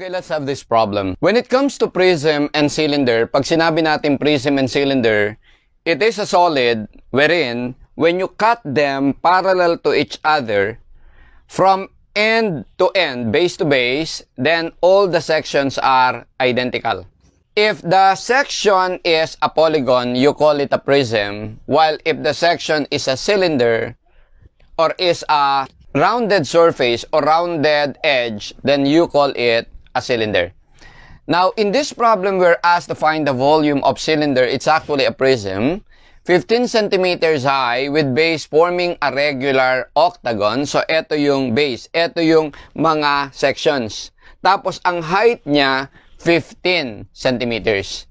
Okay, let's have this problem. When it comes to prism and cylinder, pag sinabi natin prism and cylinder, it is a solid wherein when you cut them parallel to each other from end to end, base to base, then all the sections are identical. If the section is a polygon, you call it a prism, while if the section is a cylinder or is a rounded surface or rounded edge, then you call it a cylinder. Now, in this problem, we're asked to find the volume of cylinder. It's actually a prism, 15 centimeters high with base forming a regular octagon. So, ito yung base. Ito yung mga sections. Tapos, ang height niya, 15 centimeters.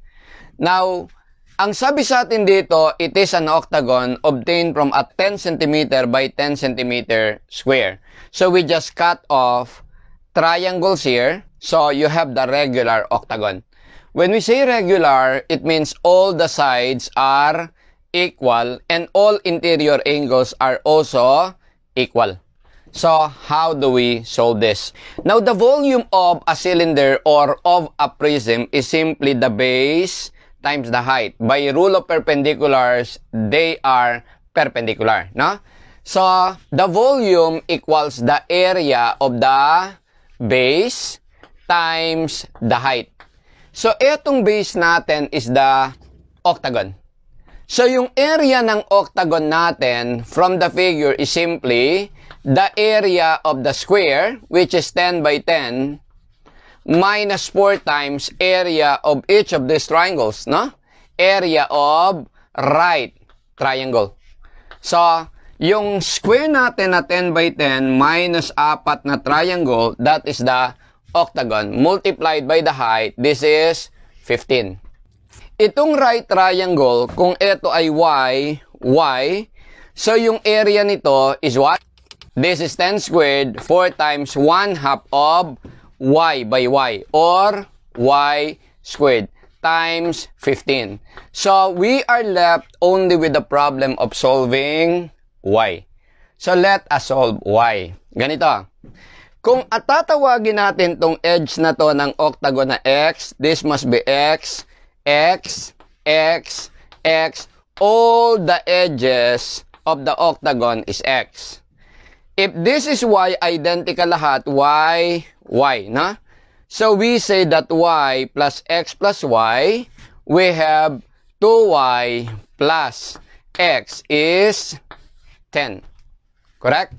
Now, ang sabi sa atin dito, it is an octagon obtained from a 10 centimeter by 10 centimeter square. So, we just cut off triangles here. So, you have the regular octagon. When we say regular, it means all the sides are equal and all interior angles are also equal. So, how do we solve this? Now, the volume of a cylinder or of a prism is simply the base times the height. By rule of perpendiculars, they are perpendicular, no? So, the volume equals the area of the base times the height. So, etong base natin is the octagon. So, yung area ng octagon natin from the figure is simply the area of the square, which is 10 by 10, minus 4 times area of each of these triangles, no? Area of right triangle. So, yung square natin na 10 by 10 minus 4 na triangle, that is the octagon, multiplied by the height, this is 15. Itong right triangle, kung ito ay y, so yung area nito is what? This is 10 squared, 4 times 1 half of y by y, or y squared, times 15. So, we are left only with the problem of solving y. So, let us solve y. Ganito. Kung tatawagin natin tong edge na to ng octagon na x, this must be x, x, x, x. All the edges of the octagon is x. If this is y, identical lahat, y, y, na? So, we say that y plus x plus y, we have 2y plus x is 10. Correct?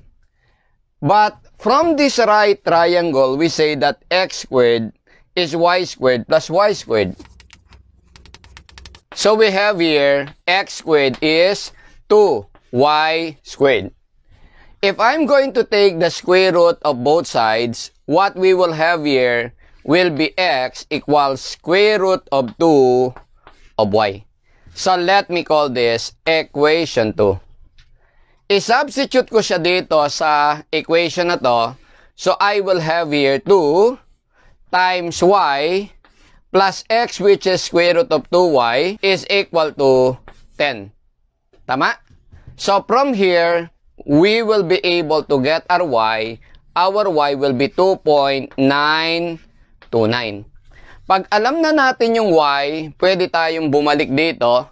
But, from this right triangle, we say that x squared is y squared plus y squared. So, we have here, x squared is 2y squared. If I'm going to take the square root of both sides, what we will have here will be x equals square root of 2 of y. So, let me call this equation 2. I-substitute ko siya dito sa equation na to. So, I will have here 2 times y plus x, which is square root of 2y, is equal to 10. Tama? So, from here, we will be able to get our y. Our y will be 2.929. Pag alam na natin yung y, pwede tayong bumalik dito.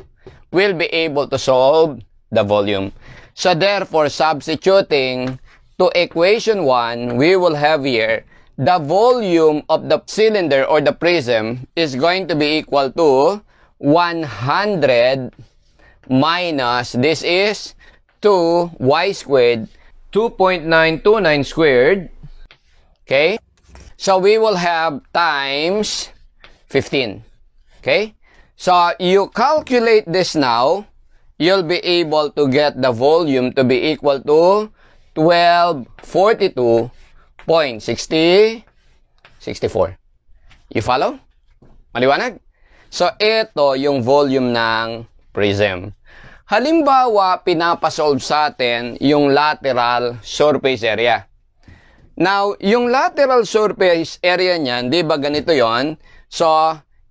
We'll be able to solve the volume. So, therefore, substituting to equation 1, we will have here the volume of the cylinder or the prism is going to be equal to 100 minus, this is 2y squared, 2.929 squared. Okay? So, we will have times 15. Okay? So, you calculate this now. You'll be able to get the volume to be equal to 1242.64. You follow? Maliwanag? So, ito yung volume ng prism. Halimbawa, pinapasolve sa atin yung lateral surface area. Now, yung lateral surface area niyan, di ba ganito yon? So,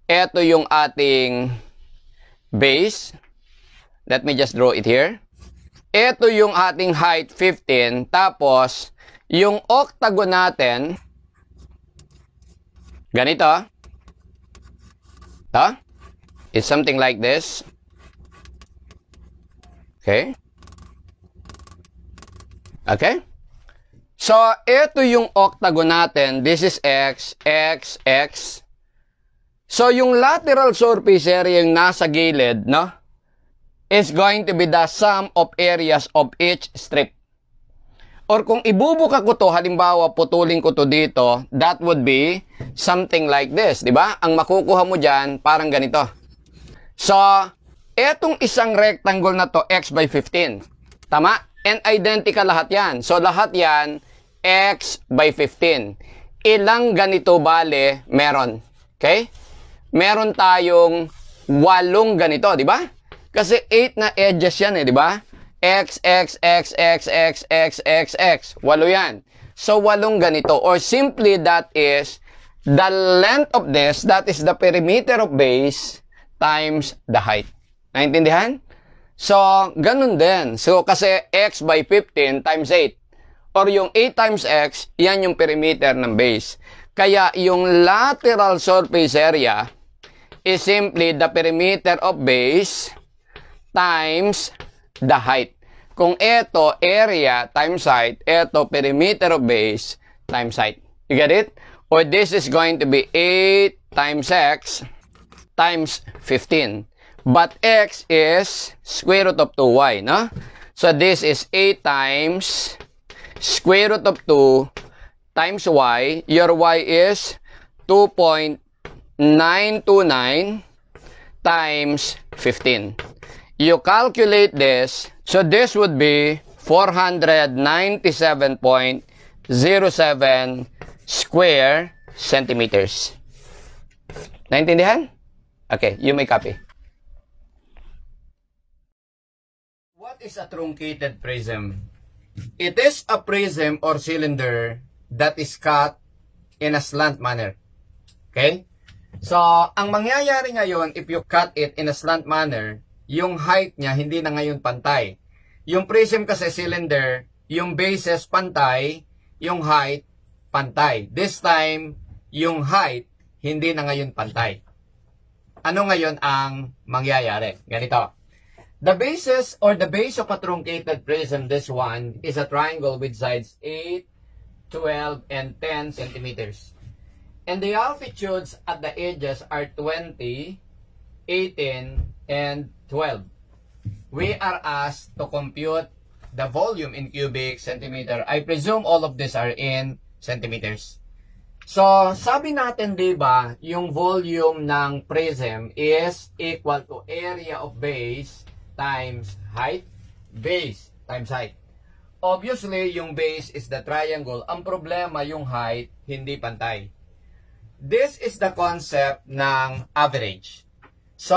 ito yung ating base. Let me just draw it here. Ito yung ating height, 15. Tapos, yung octagon natin, Ganito. It's something like this. Okay? Okay? So, ito yung octagon natin. This is x, x, x. So, yung lateral surface area yung nasa gilid, no? Is going to be the sum of areas of each strip. Or kung ibubuka ko to, halimbawa, putulin ko to dito, that would be something like this, di ba? Ang makukuha mo dyan, parang ganito. So, etong isang rectangle na to, x by 15. Tama? And identical lahat yan. So, lahat yan, x by 15. Ilang ganito bale meron? Okay? Meron tayong 8 ganito, di ba? Kasi 8 na edges yan di ba? X, X, X, X, X, X, X, X. 8 yan. So, 8 ganito. Or simply, that is the length of this, that is the perimeter of base times the height. Naintindihan? So, ganun din. So, kasi x by 15 times 8. Or yung 8 times x, yan yung perimeter ng base. Kaya, yung lateral surface area is simply the perimeter of base times the height. Kung ito, area times height, ito, perimeter of base times height. You get it? Or this is going to be 8 times x times 15. But x is square root of 2y, no? So, this is 8 times square root of 2 times y. Your y is 2.929 times 15. You calculate this, so this would be 497.07 square centimeters. Naintindihan? Okay, you may copy. What is a truncated prism? It is a prism or cylinder that is cut in a slant manner. Okay? So, ang mangyayari ngayon, if you cut it in a slant manner, yung height niya hindi na ngayon pantay. Yung prism kasi cylinder, yung bases pantay, yung height pantay. This time, yung height hindi na ngayon pantay. Ano ngayon ang mangyayari? Ganito. The bases or the base of a truncated prism, this one, is a triangle with sides 8, 12, and 10 centimeters. And the altitudes at the edges are 20, 18, and 12. We are asked to compute the volume in cubic centimeter. I presume all of these are in centimeters. So, sabi natin, diba, yung volume ng prism is equal to area of base times height, base times height. Obviously, yung base is the triangle. Ang problema, yung height, hindi pantay. This is the concept ng average. So,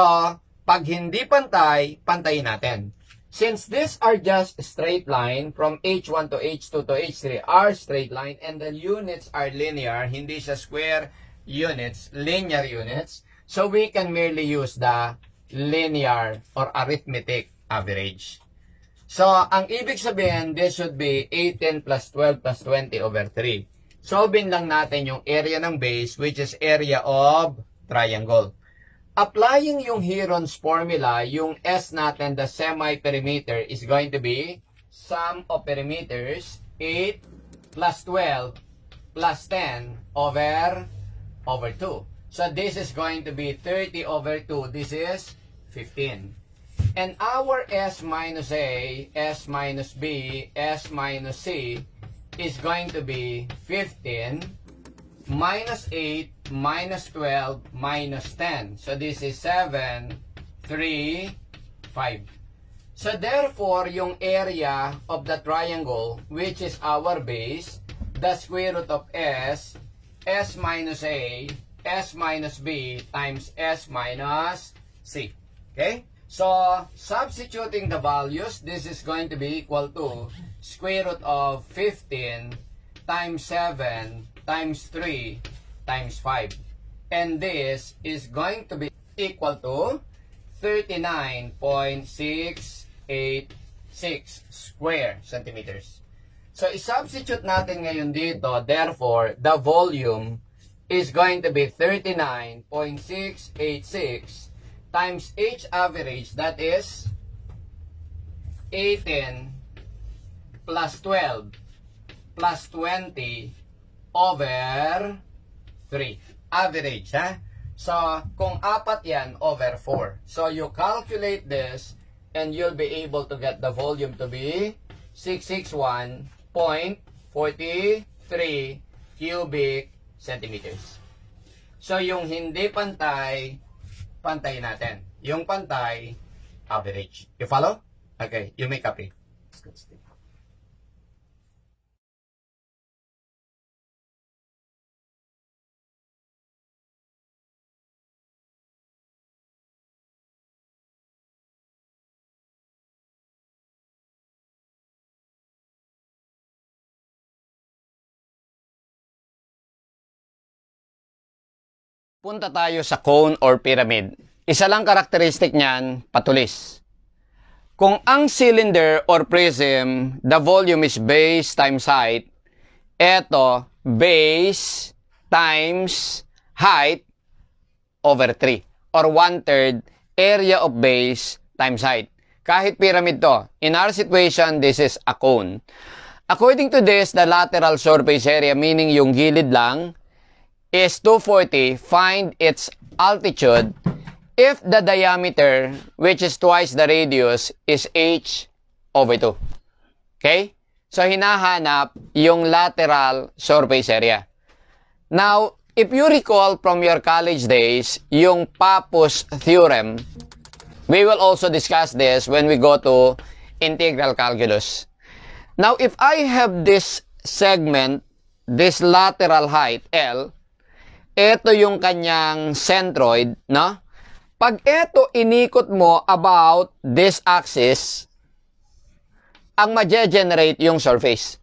pag hindi pantay, pantayin natin. Since these are just straight line, from H1 to H2 to H3 are straight line, and the units are linear, hindi siya square units, linear units, so we can merely use the linear or arithmetic average. So, ang ibig sabihin, this should be 18 plus 12 plus 20 over 3. Solving lang natin yung area ng base, which is area of triangle. Applying yung Heron's formula, yung S natin, the semi-perimeter, is going to be sum of perimeters, 8 plus 12 plus 10 over 2. So, this is going to be 30 over 2. This is 15. And our S minus A, S minus B, S minus C is going to be 15 minus 8 minus 12 minus 10. So this is 7, 3, 5. So therefore, yung area of the triangle, which is our base, the square root of S, S minus A, S minus B times S minus C. Okay? So, substituting the values, this is going to be equal to square root of 15 times 7 times 3 times 5. And this is going to be equal to 39.686 square centimeters. So, isubstitute natin ngayon dito, therefore, the volume is going to be 39.686 times H average, that is 18 plus 12 plus 20 over 3. Average, ha? So, kung 4 yan, over 4. So, you calculate this and you'll be able to get the volume to be 661.43 cubic centimeters. So, yung hindi pantay, pantay natin. Yung pantay, average. You follow? Okay, you may copy. Punta tayo sa cone or pyramid. Isa lang karakteristik niyan, patulis. Kung ang cylinder or prism, the volume is base times height, eto, base times height over 3. Or 1/3 area of base times height. Kahit pyramid to. In our situation, this is a cone. According to this, the lateral surface area, meaning yung gilid lang, is 240. Find its altitude if the diameter, which is twice the radius, is h over 2. Okay? So, hinahanap yung lateral surface area. Now, if you recall from your college days, yung Pappus theorem, we will also discuss this when we go to integral calculus. Now, if I have this segment, this lateral height, L, ito yung kanyang centroid, no? Pag ito inikot mo about this axis, ang ma-generate yung surface.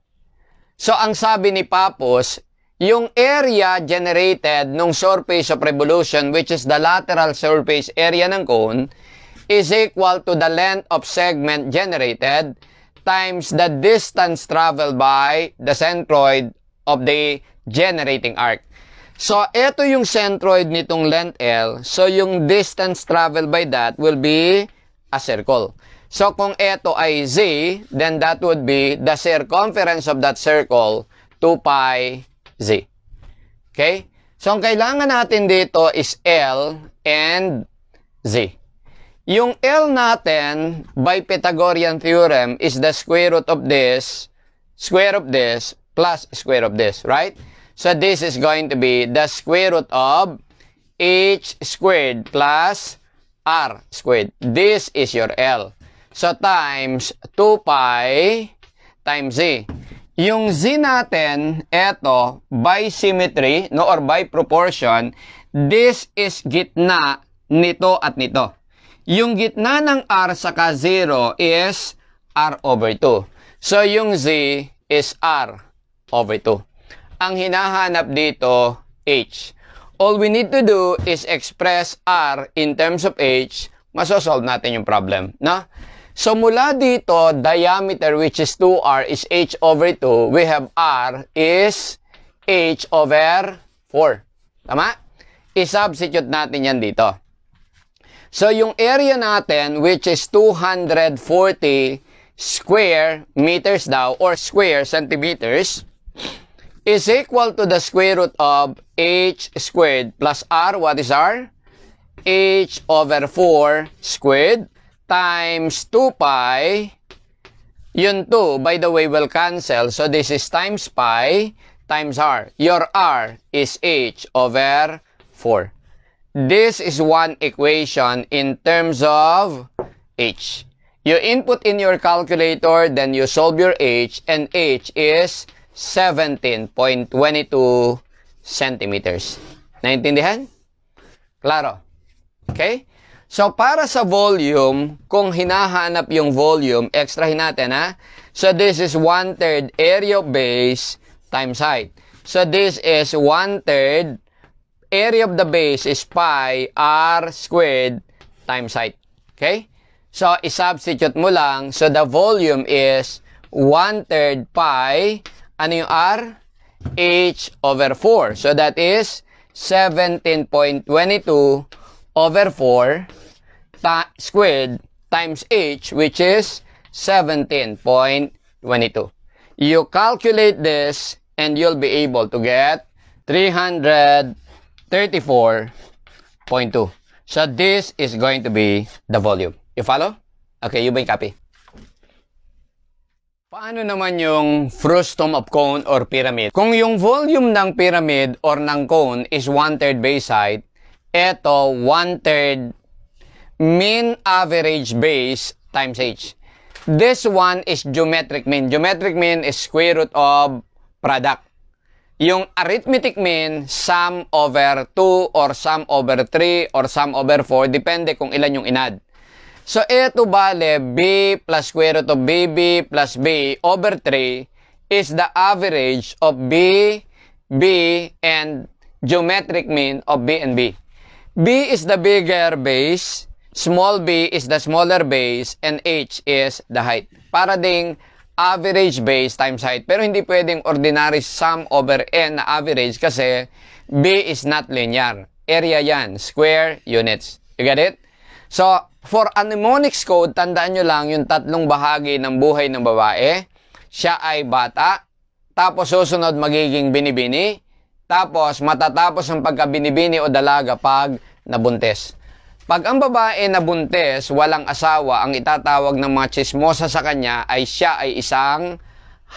So, ang sabi ni Pappus, yung area generated nung surface of revolution, which is the lateral surface area ng cone, is equal to the length of segment generated times the distance traveled by the centroid of the generating arc. So, ito yung centroid nitong length L. So, yung distance traveled by that will be a circle. So, kung ito ay Z, then that would be the circumference of that circle, 2 pi Z. Okay? So, ang kailangan natin dito is L and Z. Yung L natin, by Pythagorean theorem, is the square root of this, plus square of this, right? So, this is going to be the square root of h squared plus r squared. This is your L. So, times 2 pi times z. Yung z natin, eto, by symmetry, no, or by proportion, this is gitna nito at nito. Yung gitna ng r saka 0 is r over 2. So, yung z is r over 2. Ang hinahanap dito, h. All we need to do is express r in terms of h, masosolve natin yung problem, no? So, mula dito, diameter, which is 2r, is h over 2. We have r is h over 4. Tama? I-substitute natin yan dito. So, yung area natin, which is 240 square meters daw, or square centimeters, is equal to the square root of h squared plus r. What is r? H over 4 squared times 2 pi. Yun 2, by the way, will cancel. So, this is times pi times r. Your r is h over 4. This is one equation in terms of h. You input in your calculator, then you solve your h, and h is 17.22 centimeters. Naintindihan? Klaro? Okay? So, para sa volume, kung hinahanap yung volume, extrahin natin, ha? So, this is 1/3 area of base times height. So, this is 1/3 area of the base is pi r squared times height. Okay? So, i-substitute mo lang. So, the volume is 1/3 pi. Ano yung r? H over 4. So, that is 17.22 over 4 squared times h, which is 17.22. You calculate this and you'll be able to get 334.2. So this is going to be the volume. You follow? Okay, you may copy. Paano naman yung frustum of cone or pyramid? Kung yung volume ng pyramid or ng cone is 1/3 base height, eto 1/3 mean average base times h. This one is geometric mean. Geometric mean is square root of product. Yung arithmetic mean, sum over 2 or sum over 3 or sum over 4, depende kung ilan yung inad. So, ito bale, b plus square root of bb plus b over 3 is the average of b, and geometric mean of b and b. B is the bigger base, small b is the smaller base, and h is the height. Para ding average base times height. Pero hindi pwedeng ordinary sum over n na average kasi b is not linear. Area yan, square units. You get it? So, for a mnemonics code, tandaan nyo lang yung tatlong bahagi ng buhay ng babae. Siya ay bata, tapos susunod magiging binibini, tapos matatapos ang pagkabinibini o dalaga pag nabuntis. Pag ang babae nabuntis, walang asawa, ang itatawag ng mga chismosa sa kanya ay siya ay isang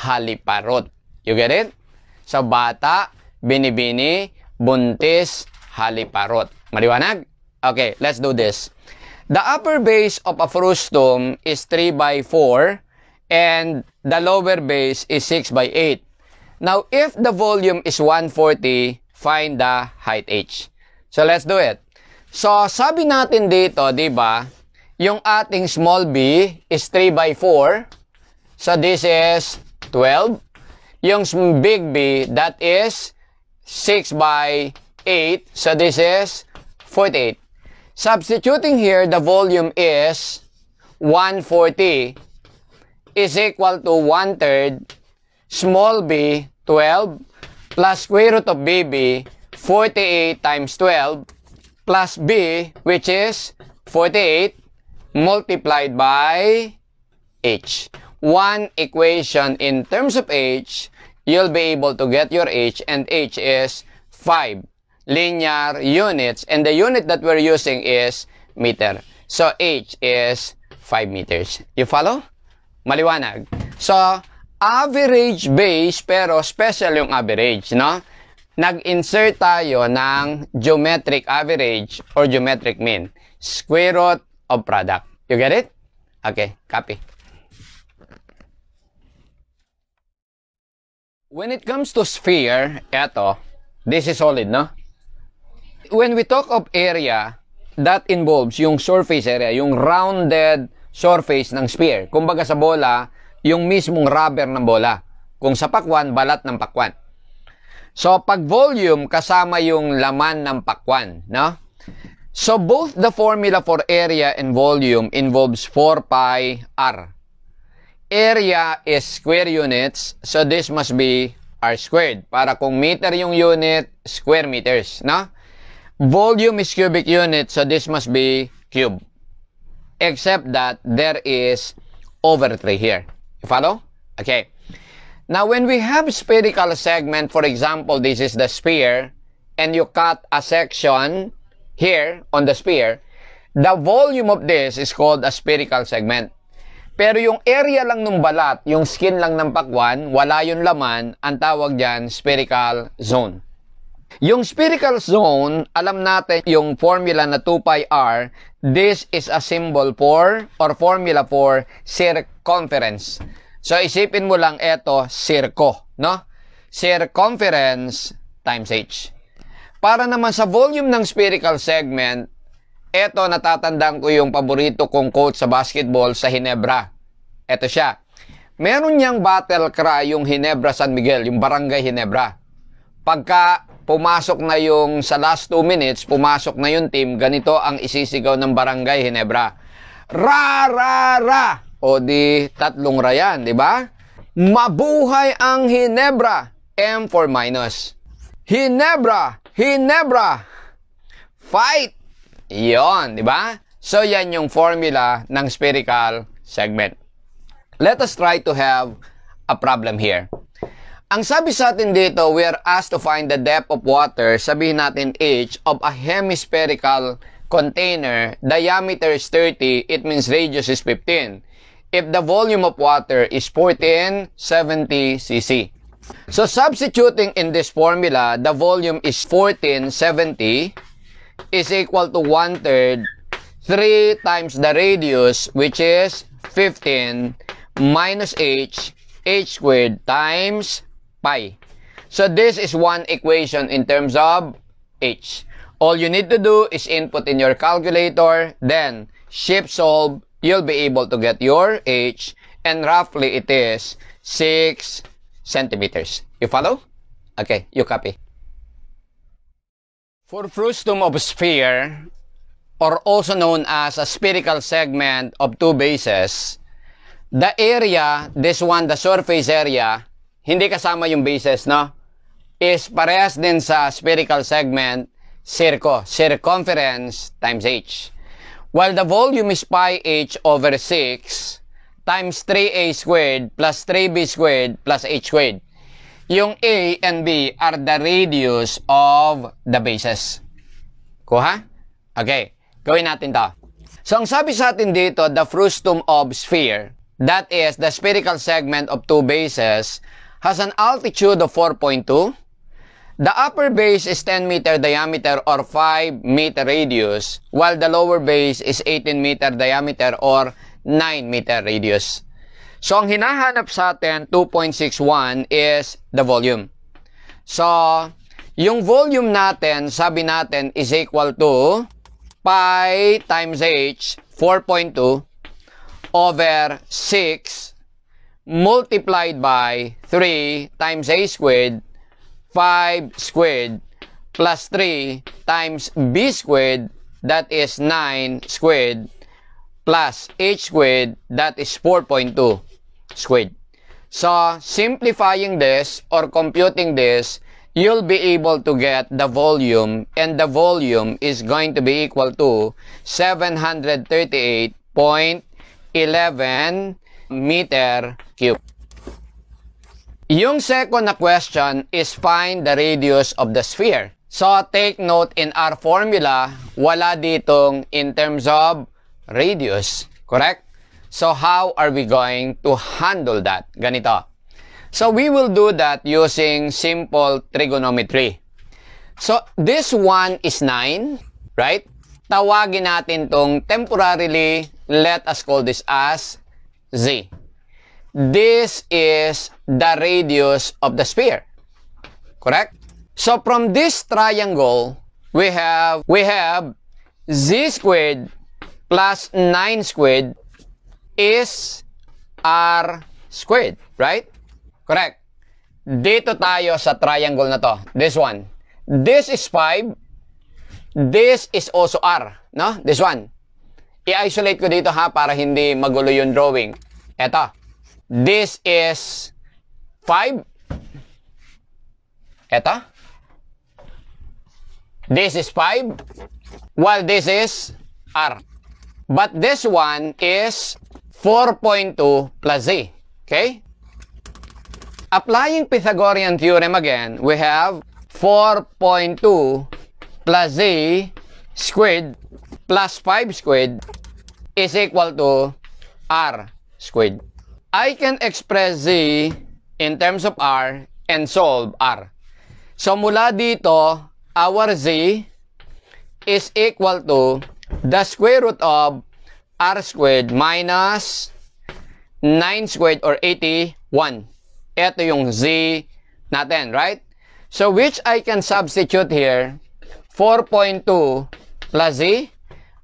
haliparot. You get it? So, bata, binibini, buntis, haliparot. Maliwanag? Okay, let's do this. The upper base of a frustum is 3/4 and the lower base is 6/8. Now, if the volume is 140, find the height h. So, let's do it. So, sabi natin dito, di ba, yung ating small b is 3/4. So, this is 12. Yung big B, that is 6/8. So, this is 48. Substituting here, the volume is 140 is equal to 1/3 small b, 12, plus square root of bb, 48 times 12, plus b, which is 48, multiplied by h. One equation in terms of h, you'll be able to get your h, and h is 5. Linear units, and the unit that we're using is meter. So, h is 5 meters. You follow? Maliwanag. So, average base, pero special yung average, no? Nag-insert tayo ng geometric average or geometric mean. Square root of product. You get it? Okay, copy. When it comes to sphere, eto, this is solid, no? When we talk of area, that involves yung surface area, yung rounded surface ng sphere. Kumbaga sa bola, yung mismong rubber ng bola. Kung sa pakwan, balat ng pakwan. So, pag volume, kasama yung laman ng pakwan, no? So, both the formula for area and volume involves 4 pi r. Area is square units, so this must be r squared. Para kung meter yung unit, square meters, no? Volume is cubic unit, so this must be cube. Except that there is over 3 here. You follow? Okay. Now, when we have spherical segment, for example, this is the sphere, and you cut a section here on the sphere, the volume of this is called a spherical segment. Pero yung area lang ng balat, yung skin lang ng pakwan, wala yung laman, ang tawag dyan, spherical zone. Yung spherical zone, alam natin yung formula na 2 pi r, this is a symbol for, or formula for, circumference. So, isipin mo lang ito, circo, no? Circumference times h. Para naman sa volume ng spherical segment, ito, natatandaan ko yung paborito kong quote sa basketball sa Ginebra. Ito siya. Meron niyang battle cry yung Ginebra San Miguel, yung Barangay Ginebra. Pagka pumasok na yung sa last 2 minutes, pumasok na yung team, ganito ang isisigaw ng Barangay Ginebra. Ra, ra, ra! O di, tatlong ra yan, di ba? Mabuhay ang Ginebra! M for minus. Ginebra! Hinebra. Fight. Yon, di ba? So, yan yung formula ng spherical segment. Let us try to have a problem here. Ang sabi sa atin dito, we are asked to find the depth of water, sabihin natin H, of a hemispherical container. Diameter is 30, it means radius is 15. If the volume of water is 1470 cc. So, substituting in this formula, the volume is 1470 is equal to 1/3, 3 times the radius, which is 15, minus h squared times pi. So, this is one equation in terms of h. All you need to do is input in your calculator, then shift solve, you'll be able to get your h, and roughly it is 6 centimeters. You follow? Okay, you copy. For frustum of sphere, or also known as a spherical segment of two bases, the area, this one, the surface area, hindi kasama yung bases, no? Is parehas din sa spherical segment, circumference times h. While the volume is pi h over 6 times 3a squared plus 3b squared plus h squared. Yung a and b are the radius of the bases. Kuha? Okay. Gawin natin to. So, ang sabi sa atin dito, the frustum of sphere, that is the spherical segment of two bases, has an altitude of 4.2. The upper base is 10 meter diameter or 5 meter radius, while the lower base is 18 meter diameter or 9 meter radius. So, ang hinahanap sa atin, 2.61, is the volume. So, yung volume natin, sabi natin, is equal to pi times h, 4.2, over 6, multiplied by 3 times a squared, 5 squared, plus 3 times b squared, that is 9 squared, plus h squared, that is 4.2 squared. So, simplifying this or computing this, you'll be able to get the volume, and the volume is going to be equal to 738.11 meter cube. Yung second na question is find the radius of the sphere. So, take note in our formula, wala ditong in terms of radius. Correct? So, how are we going to handle that? Ganito. So, we will do that using simple trigonometry. So, this one is 9, right? Tawagin natin tong temporarily, let us call this as z. This is the radius of the sphere. Correct? So, from this triangle, we have z squared plus 9 squared is r squared, right? Correct. Dito tayo sa triangle na to. This one. This is 5. This is also r, no? This one. I-isolate ko dito ha para hindi magulo yung drawing. Eto. This is 5. Eto. This is 5. While this is r. But this one is 4.2 plus z. Okay? Applying Pythagorean theorem again, we have 4.2 plus z squared plus 5 squared is equal to r squared. I can express z in terms of r and solve r. So, mula dito, our z is equal to the square root of r squared minus 9 squared or 81. Ito yung z natin, right? So, which I can substitute here, 4.2 plus z,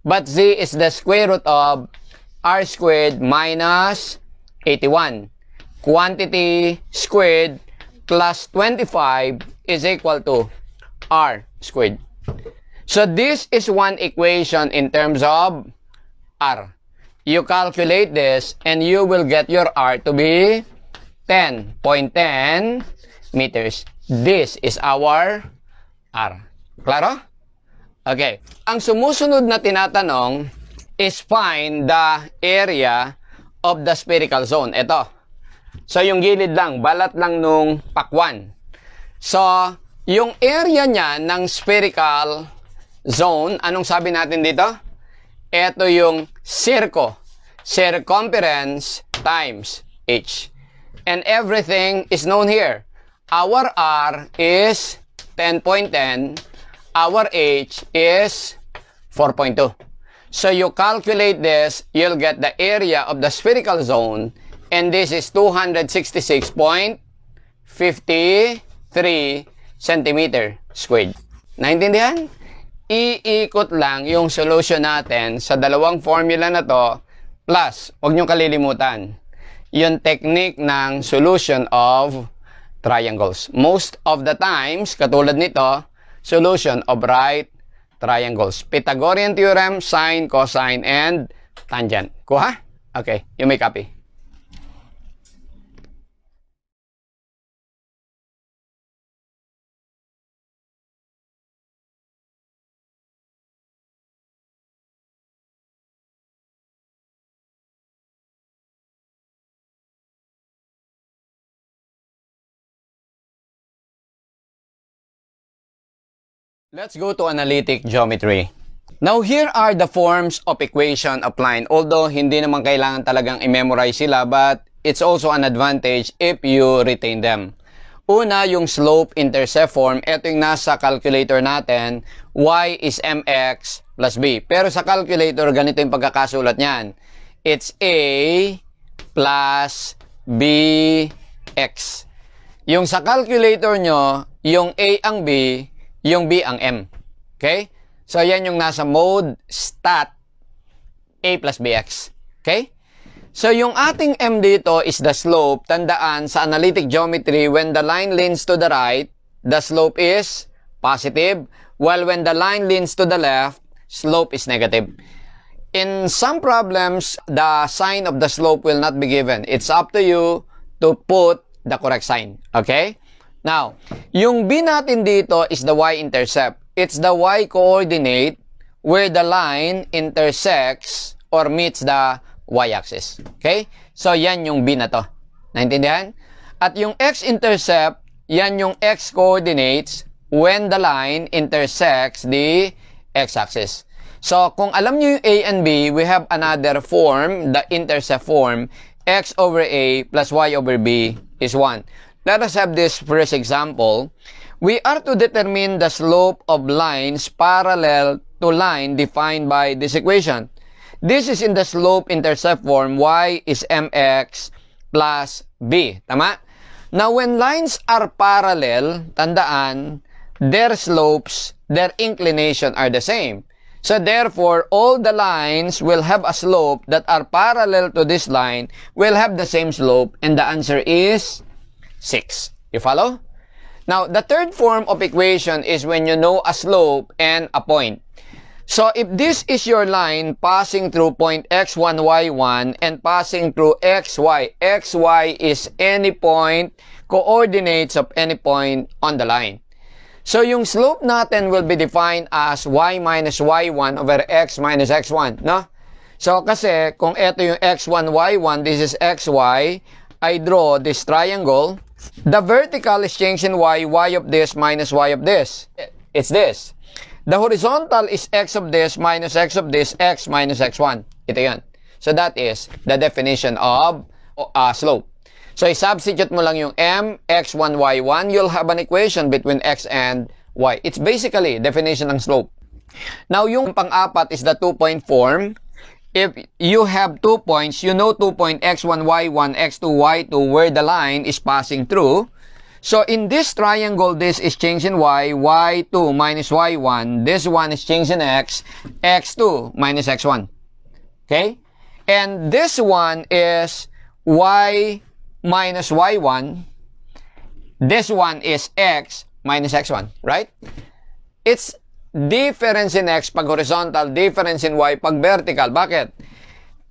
but z is the square root of r squared minus 81. Quantity squared plus 25 is equal to r squared. So, this is one equation in terms of r. You calculate this and you will get your r to be 10.10 meters. This is our r. Klaro? Okay. Ang sumusunod na tinatanong is find the area of the spherical zone. Ito. So, yung gilid lang, balat lang nung pakwan. So, yung area niya ng spherical zone, anong sabi natin dito? Ito yung circumference times h. And everything is known here. Our r is 10.10. Our h is 4.2. So you calculate this, you'll get the area of the spherical zone, and this is 266.53 centimeter squared. Naintindihan? Iikot lang yung solution natin sa dalawang formula na to, plus, huwag niyong kalilimutan, yung technique ng solution of triangles. Most of the times, katulad nito, solution of right triangles. Pythagorean theorem, sine, cosine, and tangent. Kuha? Okay, you may copy. Let's go to analytic geometry. Now, here are the forms of equation of line. Although, hindi naman kailangan talagang i-memorize sila, but it's also an advantage if you retain them. Una, yung slope-intercept form. Ito yung nasa calculator natin. Y is mx plus b. Pero sa calculator, ganito yung pagkakasulat niyan. It's a plus bx. Yung sa calculator nyo, yung a ang b, yung b ang m. Okay? So, yan yung nasa mode stat a plus bx. Okay? So, yung ating m dito is the slope. Tandaan, sa analytic geometry, when the line leans to the right, the slope is positive. While when the line leans to the left, slope is negative. In some problems, the sign of the slope will not be given. It's up to you to put the correct sign. Okay? Now, yung b natin dito is the y-intercept. It's the y-coordinate where the line intersects or meets the y-axis. Okay? So, yan yung b na to. Naintindihan? At yung x-intercept, yan yung x-coordinates when the line intersects the x-axis. So, kung alam nyo yung a and b, we have another form, the intercept form, x over a plus y over b is 1. Let us have this first example. We are to determine the slope of lines parallel to line defined by this equation. This is in the slope-intercept form. Y is mx plus b. Tama? Now, when lines are parallel, tandaan, their slopes, their inclination are the same. So, therefore, all the lines will have a slope that are parallel to this line will have the same slope, and the answer is 6. You follow? Now, the third form of equation is when you know a slope and a point. So, if this is your line passing through point x1, y1 and passing through xy, xy is any point, coordinates of any point on the line. So, yung slope natin will be defined as y minus y1 over x minus x1, no? So, kasi kung ito yung x1, y1, this is xy, I draw this triangle. The vertical is changing y of this minus y of this. It's this. The horizontal is x of this minus x of this, x minus x1. Ito yan. So that is the definition of slope. So i-substitute mo lang yung m, x1, y1. You'll have an equation between x and y. It's basically definition ng slope. Now yung pang-apat is the two-point form. If you have 2 points, you know 2 point x1, y1, x2, y2 where the line is passing through. So in this triangle, this is changing y, y2 minus y1. This one is changing x, x2 minus x1. Okay? And this one is y minus y1. This one is x minus x1. Right? It's difference in x pag horizontal, difference in y pag vertical. Bakit?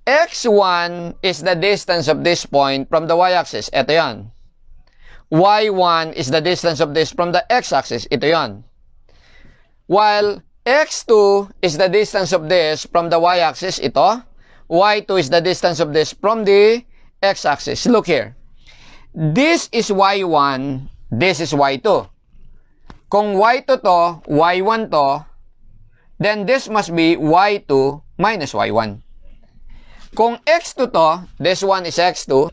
x1 is the distance of this point from the y-axis. Ito yan. y1 is the distance of this from the x-axis. Ito yan. While x2 is the distance of this from the y-axis, ito. y2 is the distance of this from the x-axis. Look here. This is y1, this is y2. Kung y2 to, y1 to, then this must be y2 minus y1. Kung x2 to, this one is x2,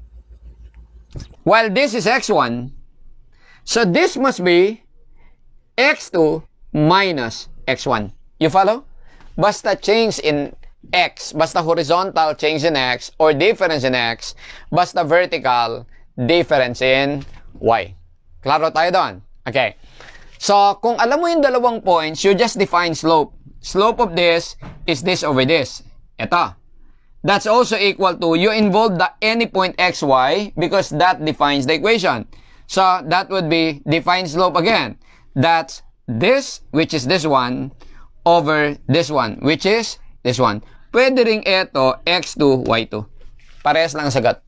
while this is x1, so this must be x2 minus x1. You follow? Basta change in x, basta horizontal change in x, or difference in x, basta vertical difference in y. Klaro tayo doon? Okay. So, kung alam mo yung dalawang points, you just define slope. Slope of this is this over this. Ito. That's also equal to, you involve the any point xy because that defines the equation. So, that would be define slope again. That's this, which is this one, over this one, which is this one. Pwede ring ito, x2, y2. Parehas lang ang sagot.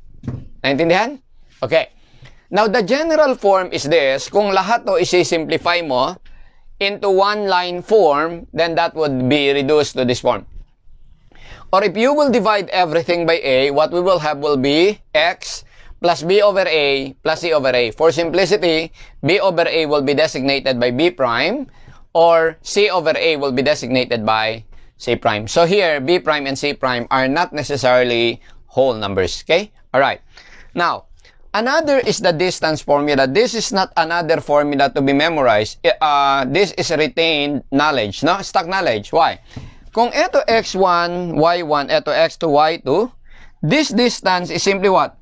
Naintindihan? Okay. Now, the general form is this. Kung lahat to isi-simplify mo into one line form, then that would be reduced to this form. Or if you will divide everything by a, what we will have will be x plus b over a plus c over a. For simplicity, b over a will be designated by b prime, or c over a will be designated by c prime. So here, b prime and c prime are not necessarily whole numbers. Okay? Alright. Now, another is the distance formula. This is not another formula to be memorized. This is retained knowledge, no? Stock knowledge. Why? Kung ito x1, y1, ito x2, y2, this distance is simply what?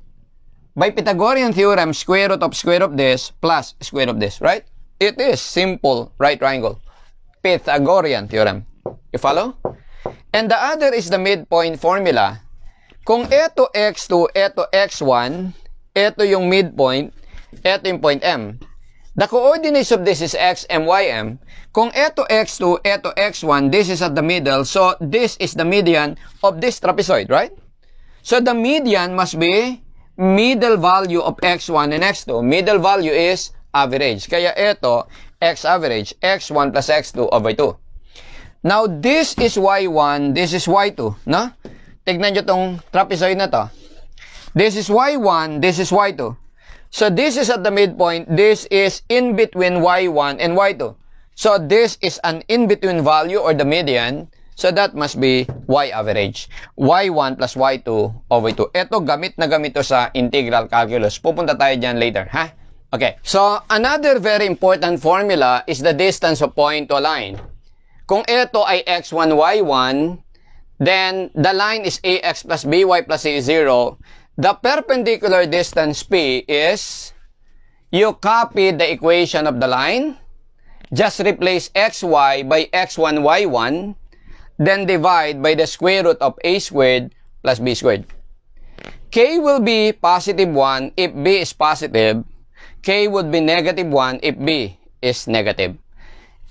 By Pythagorean theorem, square root of this plus square root of this, right? It is simple right triangle. Pythagorean theorem. You follow? And the other is the midpoint formula. Kung ito x2, ito x1, ito yung midpoint, ito yung point M. The coordinates of this is x, m, y, m. Kung ito x2, ito x1, this is at the middle, so this is the median of this trapezoid, right? So the median must be middle value of x1 and x2. Middle value is average. Kaya ito, x average, x1 plus x2 over 2. Now, this is y1, this is y2, no? Tignan nyo tong trapezoid na to. This is y1, this is y2. So, this is at the midpoint. This is in between y1 and y2. So, this is an in-between value or the median. So, that must be y average. y1 plus y2 over 2. Ito, gamit na gamit to sa integral calculus. Pupunta tayo dyan later, ha? Okay. So, another very important formula is the distance of point to a line. Kung ito ay x1, y1, then the line is ax plus by plus c is 0. The perpendicular distance P is, you copy the equation of the line, just replace xy by x1, y1, then divide by the square root of a squared plus b squared. K will be positive 1 if b is positive. K would be negative 1 if b is negative.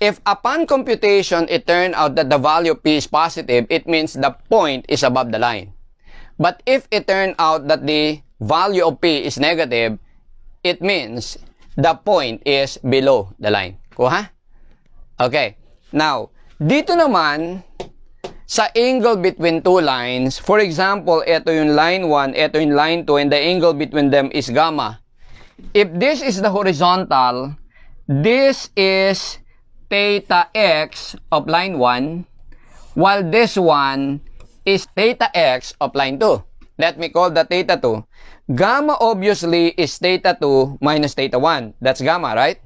If upon computation it turned out that the value of P is positive, it means the point is above the line. But if it turned out that the value of P is negative, it means the point is below the line. Kuha? Okay. Now, dito naman, sa angle between two lines, for example, ito yung line 1, ito yung line 2, and the angle between them is gamma. If this is the horizontal, this is theta x of line 1, while this one is theta x of line 2. Let me call the theta 2. Gamma obviously is theta 2 minus theta 1. That's gamma, right?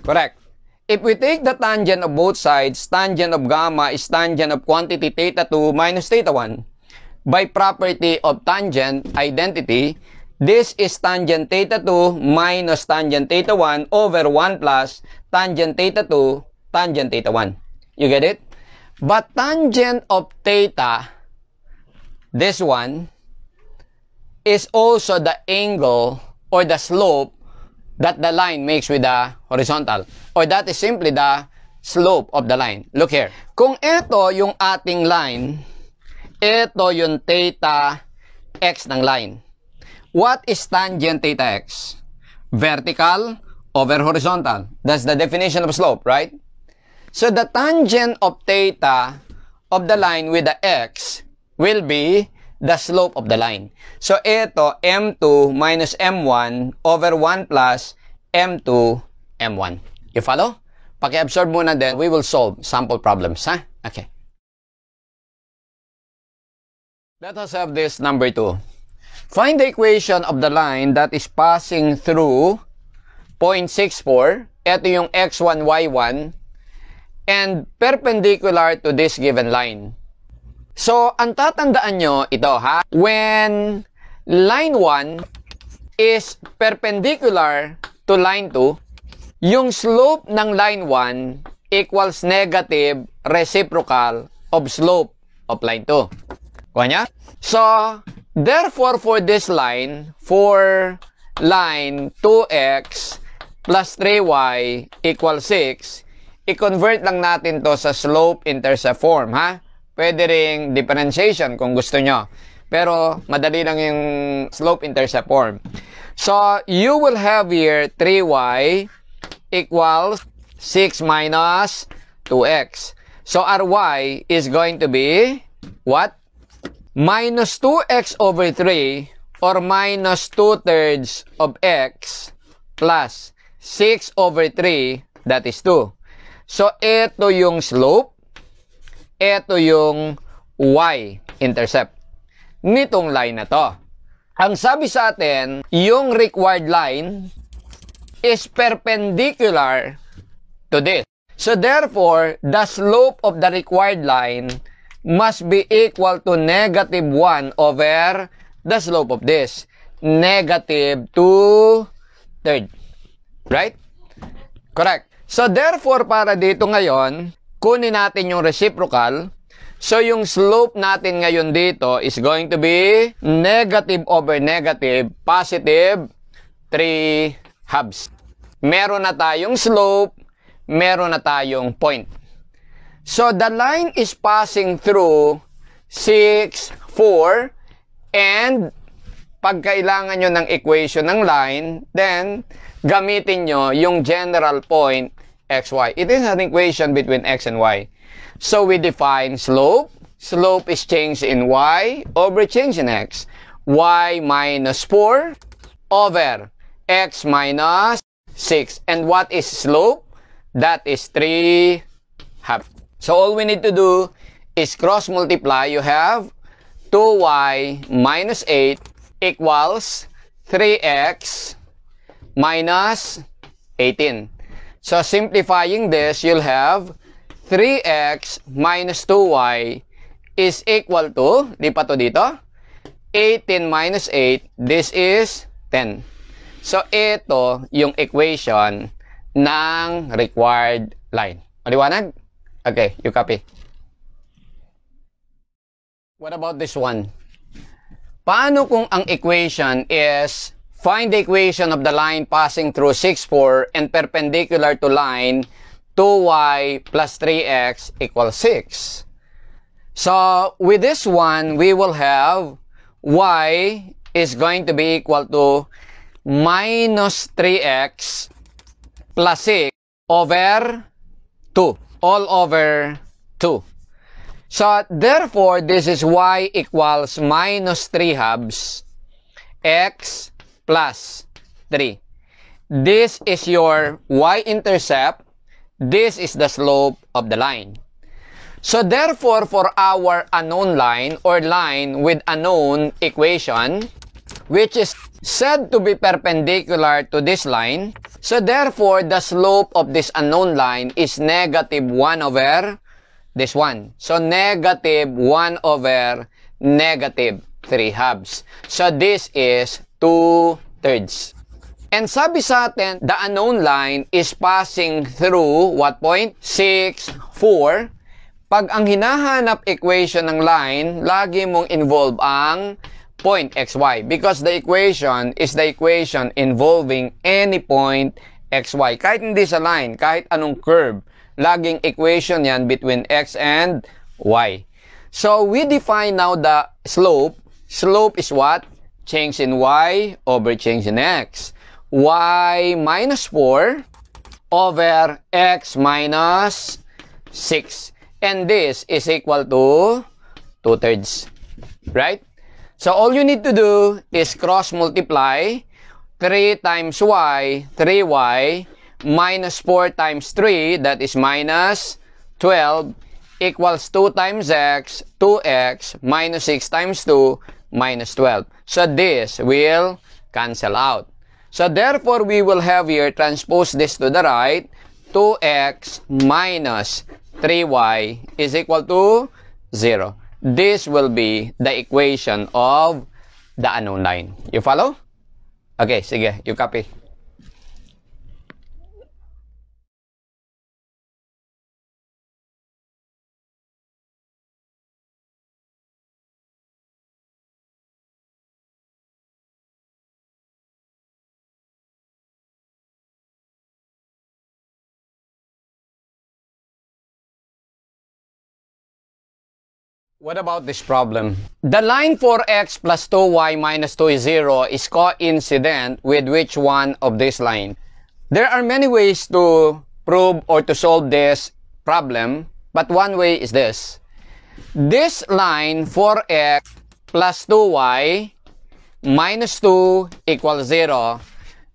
Correct. If we take the tangent of both sides, tangent of gamma is tangent of quantity theta 2 minus theta 1. By property of tangent identity, this is tangent theta 2 minus tangent theta 1 over 1 plus tangent theta 2, tangent theta 1. You get it? But tangent of theta, this one, is also the angle or the slope that the line makes with the horizontal. Or that is simply the slope of the line. Look here. Kung ito yung ating line, ito yung theta x ng line. What is tangent theta x? Vertical over horizontal. That's the definition of slope, right? So the tangent of theta of the line with the x will be the slope of the line. So ito, m2 minus m1 over 1 plus m2 m1. You follow? Paki-absorb muna din. We will solve sample problems, ha? Okay. Let us have this number 2. Find the equation of the line that is passing through point 64. Ito yung x1, y1. And perpendicular to this given line. So, ang tatandaan nyo ito, ha? When line 1 is perpendicular to line 2, yung slope ng line 1 equals negative reciprocal of slope of line 2. Kuha niya? So, therefore, for this line, for line 2x plus 3y equals 6, i-convert lang natin to sa slope-intercept form, ha? Pwede ring differentiation kung gusto nyo. Pero, madali lang yung slope-intercept form. So, you will have here 3y equals 6 minus 2x. So, our y is going to be, what? Minus 2x over 3 or minus 2/3 of x plus 6 over 3, that is 2. So, ito yung slope. Ito yung y-intercept nitong line na to. Ang sabi sa atin, yung required line is perpendicular to this. So, therefore, the slope of the required line must be equal to negative 1 over the slope of this. Negative 2/3. Right? Correct. So, therefore, para dito ngayon, kunin natin yung reciprocal. So, yung slope natin ngayon dito is going to be negative over negative, positive 3 halves. Meron na tayong slope, meron na tayong point. So, the line is passing through 6, 4, and pag kailangan nyo ng equation ng line, then gamitin nyo yung general point xy. It is an equation between x and y. So, we define slope. Slope is change in y over change in x. Y minus 4 over x minus 6. And what is slope? That is 3 halves. So, all we need to do is cross multiply. You have 2y minus 8 equals 3x minus 18. So, simplifying this, you'll have 3x minus 2y is equal to, lipat to dito, 18 minus 8, this is 10. So, ito yung equation ng required line. Maliwanag? Okay, you copy. What about this one? Paano kung ang equation is find the equation of the line passing through 6, 4 and perpendicular to line 2y plus 3x equals 6. So, with this one, we will have y is going to be equal to minus 3x plus 6 over 2. All over 2. So, therefore, this is y equals minus 3 halves x plus 3. This is your y-intercept. This is the slope of the line. So, therefore, for our unknown line or line with unknown equation, which is said to be perpendicular to this line, so therefore, the slope of this unknown line is negative 1 over this one. So, negative 1 over negative 3 halves. So, this is 2/3. And sabi sa atin, the unknown line is passing through what point? 6, 4. Pag ang hinahanap equation ng line, lagi mong involve ang point xy because the equation is the equation involving any point xy. Kahit hindi sa line, kahit anong curve, laging equation yan between x and y. So, we define now the slope. Slope is what? Change in y over change in x. Y minus 4 over x minus 6. And this is equal to 2/3. Right? So all you need to do is cross multiply 3 times y, 3y, minus 4 times 3, that is minus 12, equals 2 times x, 2x, minus 6 times 2, minus 12. So this will cancel out. So therefore, we will have here, transpose this to the right, 2x minus 3y is equal to 0. This will be the equation of the unknown line. You follow? Okay, sige, you copy. What about this problem? The line 4x plus 2y minus 2 is 0 is coincident with which one of this line? There are many ways to prove or to solve this problem, but one way is this. This line 4x plus 2y minus 2 equals 0.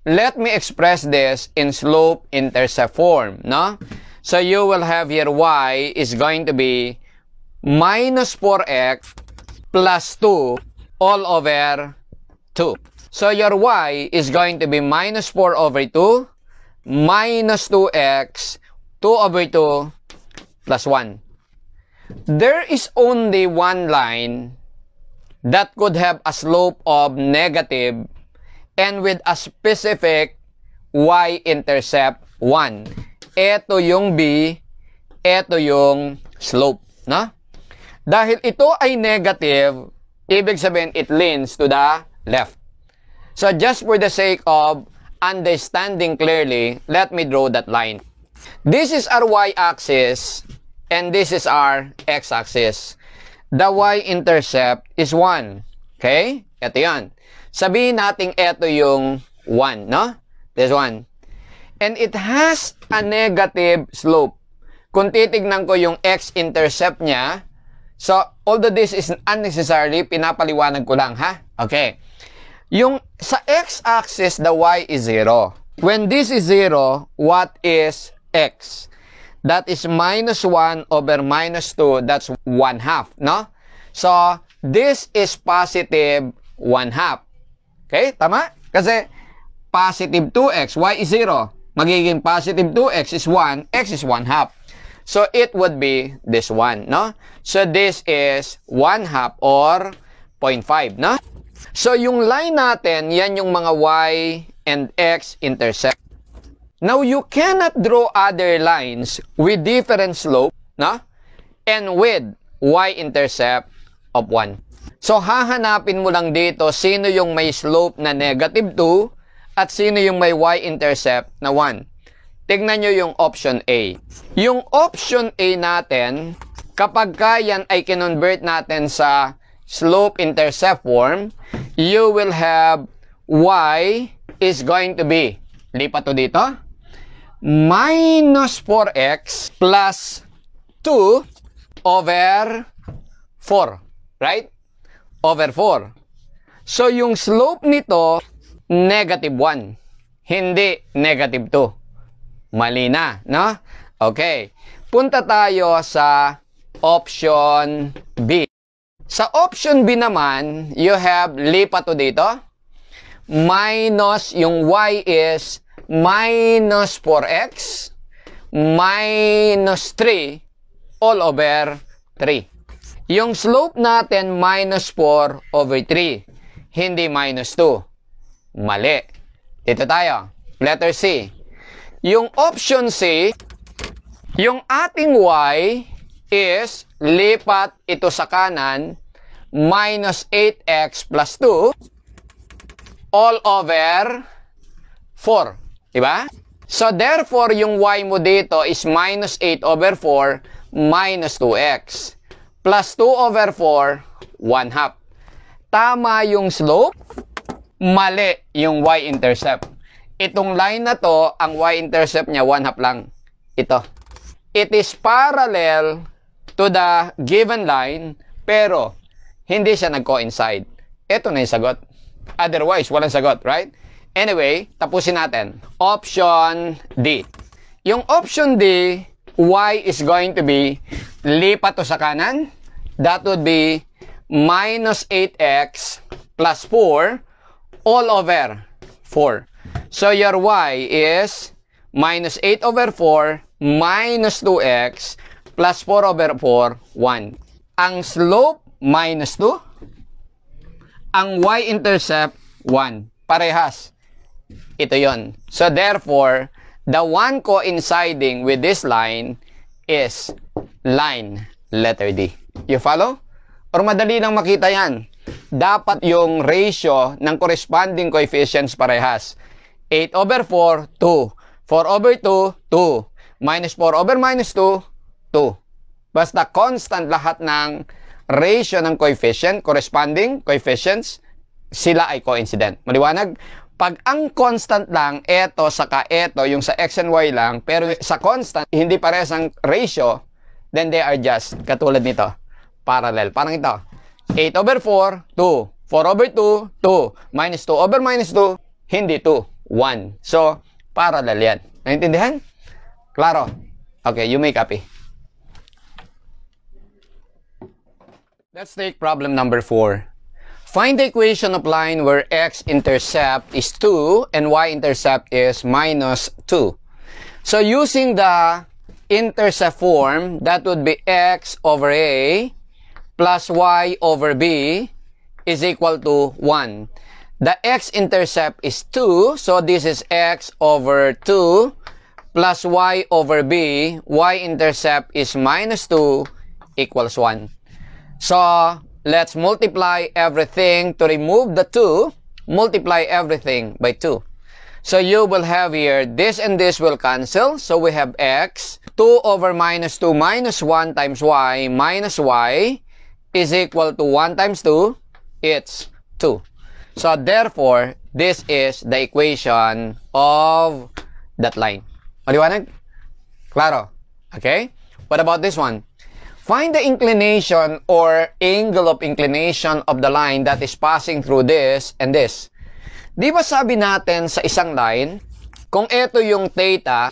Let me express this in slope-intercept form, no? So you will have here y is going to be minus 4x plus 2 all over 2. So your y is going to be minus 4 over 2 minus 2x 2 over 2 plus 1. There is only one line that could have a slope of negative and with a specific y-intercept 1. Ito yung b, ito yung slope, no? Dahil ito ay negative, ibig sabihin it leans to the left. So just for the sake of understanding clearly, let me draw that line. This is our y-axis and this is our x-axis. The y-intercept is 1. Okay? Ito yan. Sabihin natin ito yung 1, no? This 1. And it has a negative slope. Kung titignan ko yung x-intercept niya, so, although this is unnecessary, pinapaliwanag ko lang, ha? Okay. Yung sa x-axis, the y is 0. When this is 0, what is x? That is minus 1 over minus 2. That's 1/2, no? So, this is positive 1/2. Okay? Tama? Kasi positive 2x, y is 0. Magiging positive 2x is 1, x is 1/2. So, it would be this one, no? So, this is 1/2 or 0.5, no? So, yung line natin, yan yung mga y and x intercept. Now, you cannot draw other lines with different slope, no? And with y-intercept of 1. So, hahanapin mo lang dito sino yung may slope na negative 2 at sino yung may y-intercept na 1. Tignan nyo yung option A. Yung option A natin, kapag yan ay kinonvert natin sa slope-intercept form, you will have y is going to be, lipat to dito, minus 4x plus 2 over 4. Right? Over 4. So, yung slope nito, negative 1. Hindi negative 2. Mali na, no? Okay. Punta tayo sa option B. Sa option B naman, you have lipat to dito. Minus, yung y is minus 4x minus 3 all over 3. Yung slope natin, minus 4 over 3. Hindi minus 2. Mali. Dito tayo. Letter C. Yung option C, yung ating y is lipat ito sa kanan, minus 8x plus 2 all over 4. Diba? So, therefore, yung y mo dito is minus 8 over 4 minus 2x plus 2 over 4, 1/2. Tama yung slope, mali yung y-intercept. Itong line na to, ang y-intercept niya, 1/2 lang. Ito. it is parallel to the given line, pero hindi siya nag-coincide. Ito na yung sagot. Otherwise, walang sagot, right? Anyway, tapusin natin. Option D. Yung option D, y is going to be, lipat to sa kanan. That would be minus 8x plus 4 all over 4. So your y is minus 8 over 4 minus 2x plus 4 over 4, 1. Ang slope, minus 2. Ang y-intercept, 1. Parehas. Ito yon. So therefore, the one coinciding with this line is line letter D. You follow? Or madali lang makita yan. Dapat yung ratio ng corresponding coefficients parehas. 8 over 4, 2. 4 over 2, 2. Minus 4 over minus 2, 2. Basta constant lahat ng ratio ng coefficient, corresponding coefficients, sila ay coincident. Maliwanag? Pag ang constant lang, eto saka eto, yung sa x and y lang, pero sa constant, hindi parehas ang ratio, then they are just, katulad nito, parallel. Parang ito, 8 over 4, 2. 4 over 2, 2. Minus 2 over minus 2, hindi 2, 1. So, parallel yan. Naintindihan? Klaro? Okay, you may copy. Let's take problem number 4. Find the equation of line where x-intercept is 2 and y-intercept is minus 2. So using the intercept form, that would be x over a plus y over b is equal to 1. The x-intercept is 2, so this is x over 2 plus y over b. Y-intercept is minus 2 equals 1. So, let's multiply everything to remove the 2. Multiply everything by 2. So, you will have here, this and this will cancel. So, we have x. 2 over minus 2 minus 1 times y minus y is equal to 1 times 2. It's 2. So, therefore, this is the equation of that line. Maliwanag? Klaro? Okay? What about this one? Find the inclination or angle of inclination of the line that is passing through this and this. Di ba sabi natin sa isang line, kung ito yung theta,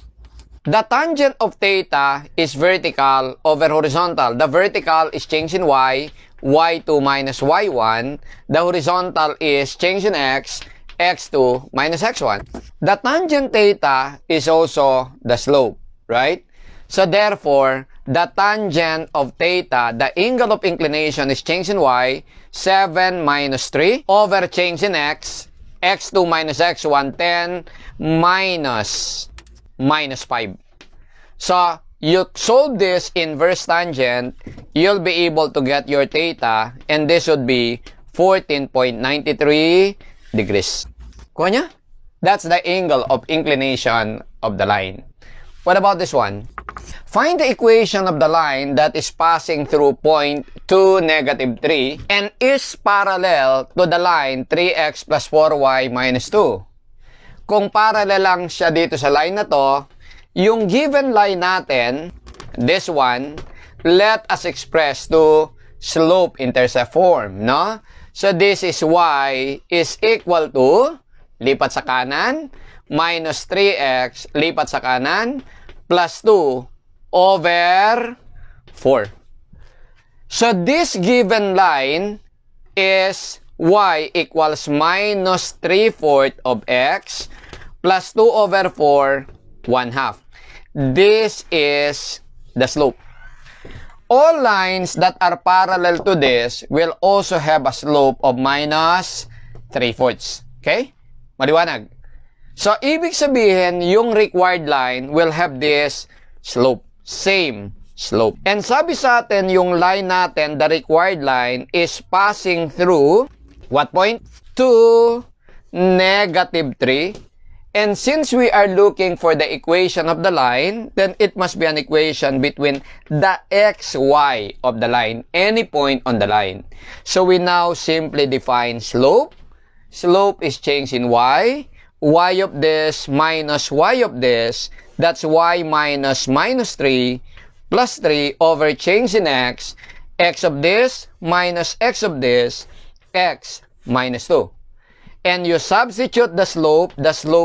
the tangent of theta is vertical over horizontal. The vertical is change in y, y2 minus y1. The horizontal is change in x, x2 minus x1. The tangent theta is also the slope, right? So therefore, the tangent of theta, the angle of inclination is change in y, 7 minus 3, over change in x, x2 minus x1, 10 minus 5. So, you solve this inverse tangent, you'll be able to get your theta, and this would be 14.93 degrees. Kuha niya? That's the angle of inclination of the line. What about this one? Find the equation of the line that is passing through point 2, negative 3 and is parallel to the line 3x plus 4y minus 2. Kung parallel lang siya dito sa line na to, yung given line natin, this one, let us express to slope-intercept form, no? So this is y is equal to, lipat sa kanan, minus 3x, lipat sa kanan, plus 2 over 4. So this given line is y equals minus 3/4 of x plus 2 over 4, 1/2. This is the slope. All lines that are parallel to this will also have a slope of minus 3/4. Okay? Maliwanag? So, ibig sabihin, yung required line will have this slope. Same slope. And sabi sa atin, yung line natin, the required line, is passing through, what point? 2, negative 3. And since we are looking for the equation of the line, then it must be an equation between the xy of the line, any point on the line. So, we now simply define slope. Slope is change in y. Y of this minus y of this, that's y minus minus 3 plus 3 over change in x of this minus x of this, x minus 2. And you substitute the slope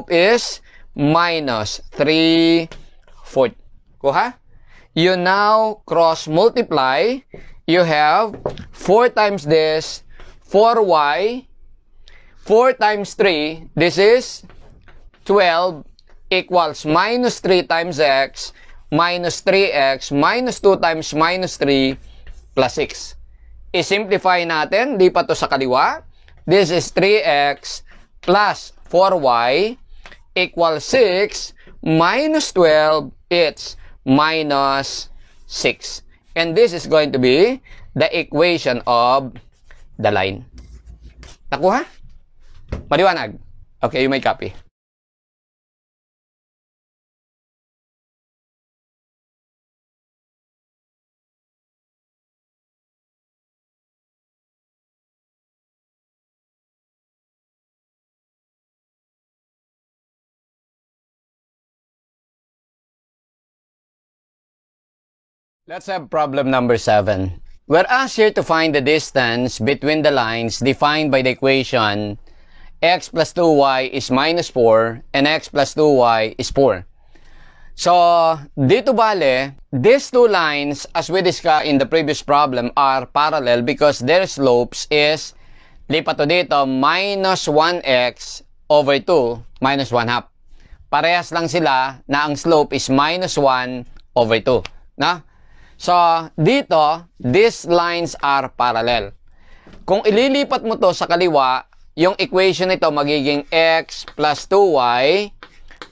is minus 3/4. Kuha? You now cross multiply. You have 4 times this, 4y, 4 times 3, this is 12, equals minus 3 times x, minus 3x, minus 2 times minus 3, plus 6. I-simplify natin, di pa to sa kaliwa. This is 3x plus 4y equals 6 minus 12, it's minus 6. And this is going to be the equation of the line. Nakuha? Maliwanag? Okay, you may copy. Let's have problem number 7. We're asked here to find the distance between the lines defined by the equation x plus 2y is minus 4 and x plus 2y is 4. So, dito bale, these two lines, as we discussed in the previous problem, are parallel because their slopes is, lipat to dito, minus 1x over 2 minus 1 half. Parehas lang sila na ang slope is minus 1 over 2. Na? So, dito, these lines are parallel. Kung ililipat mo to sa kaliwa, yung equation nito magiging x plus 2y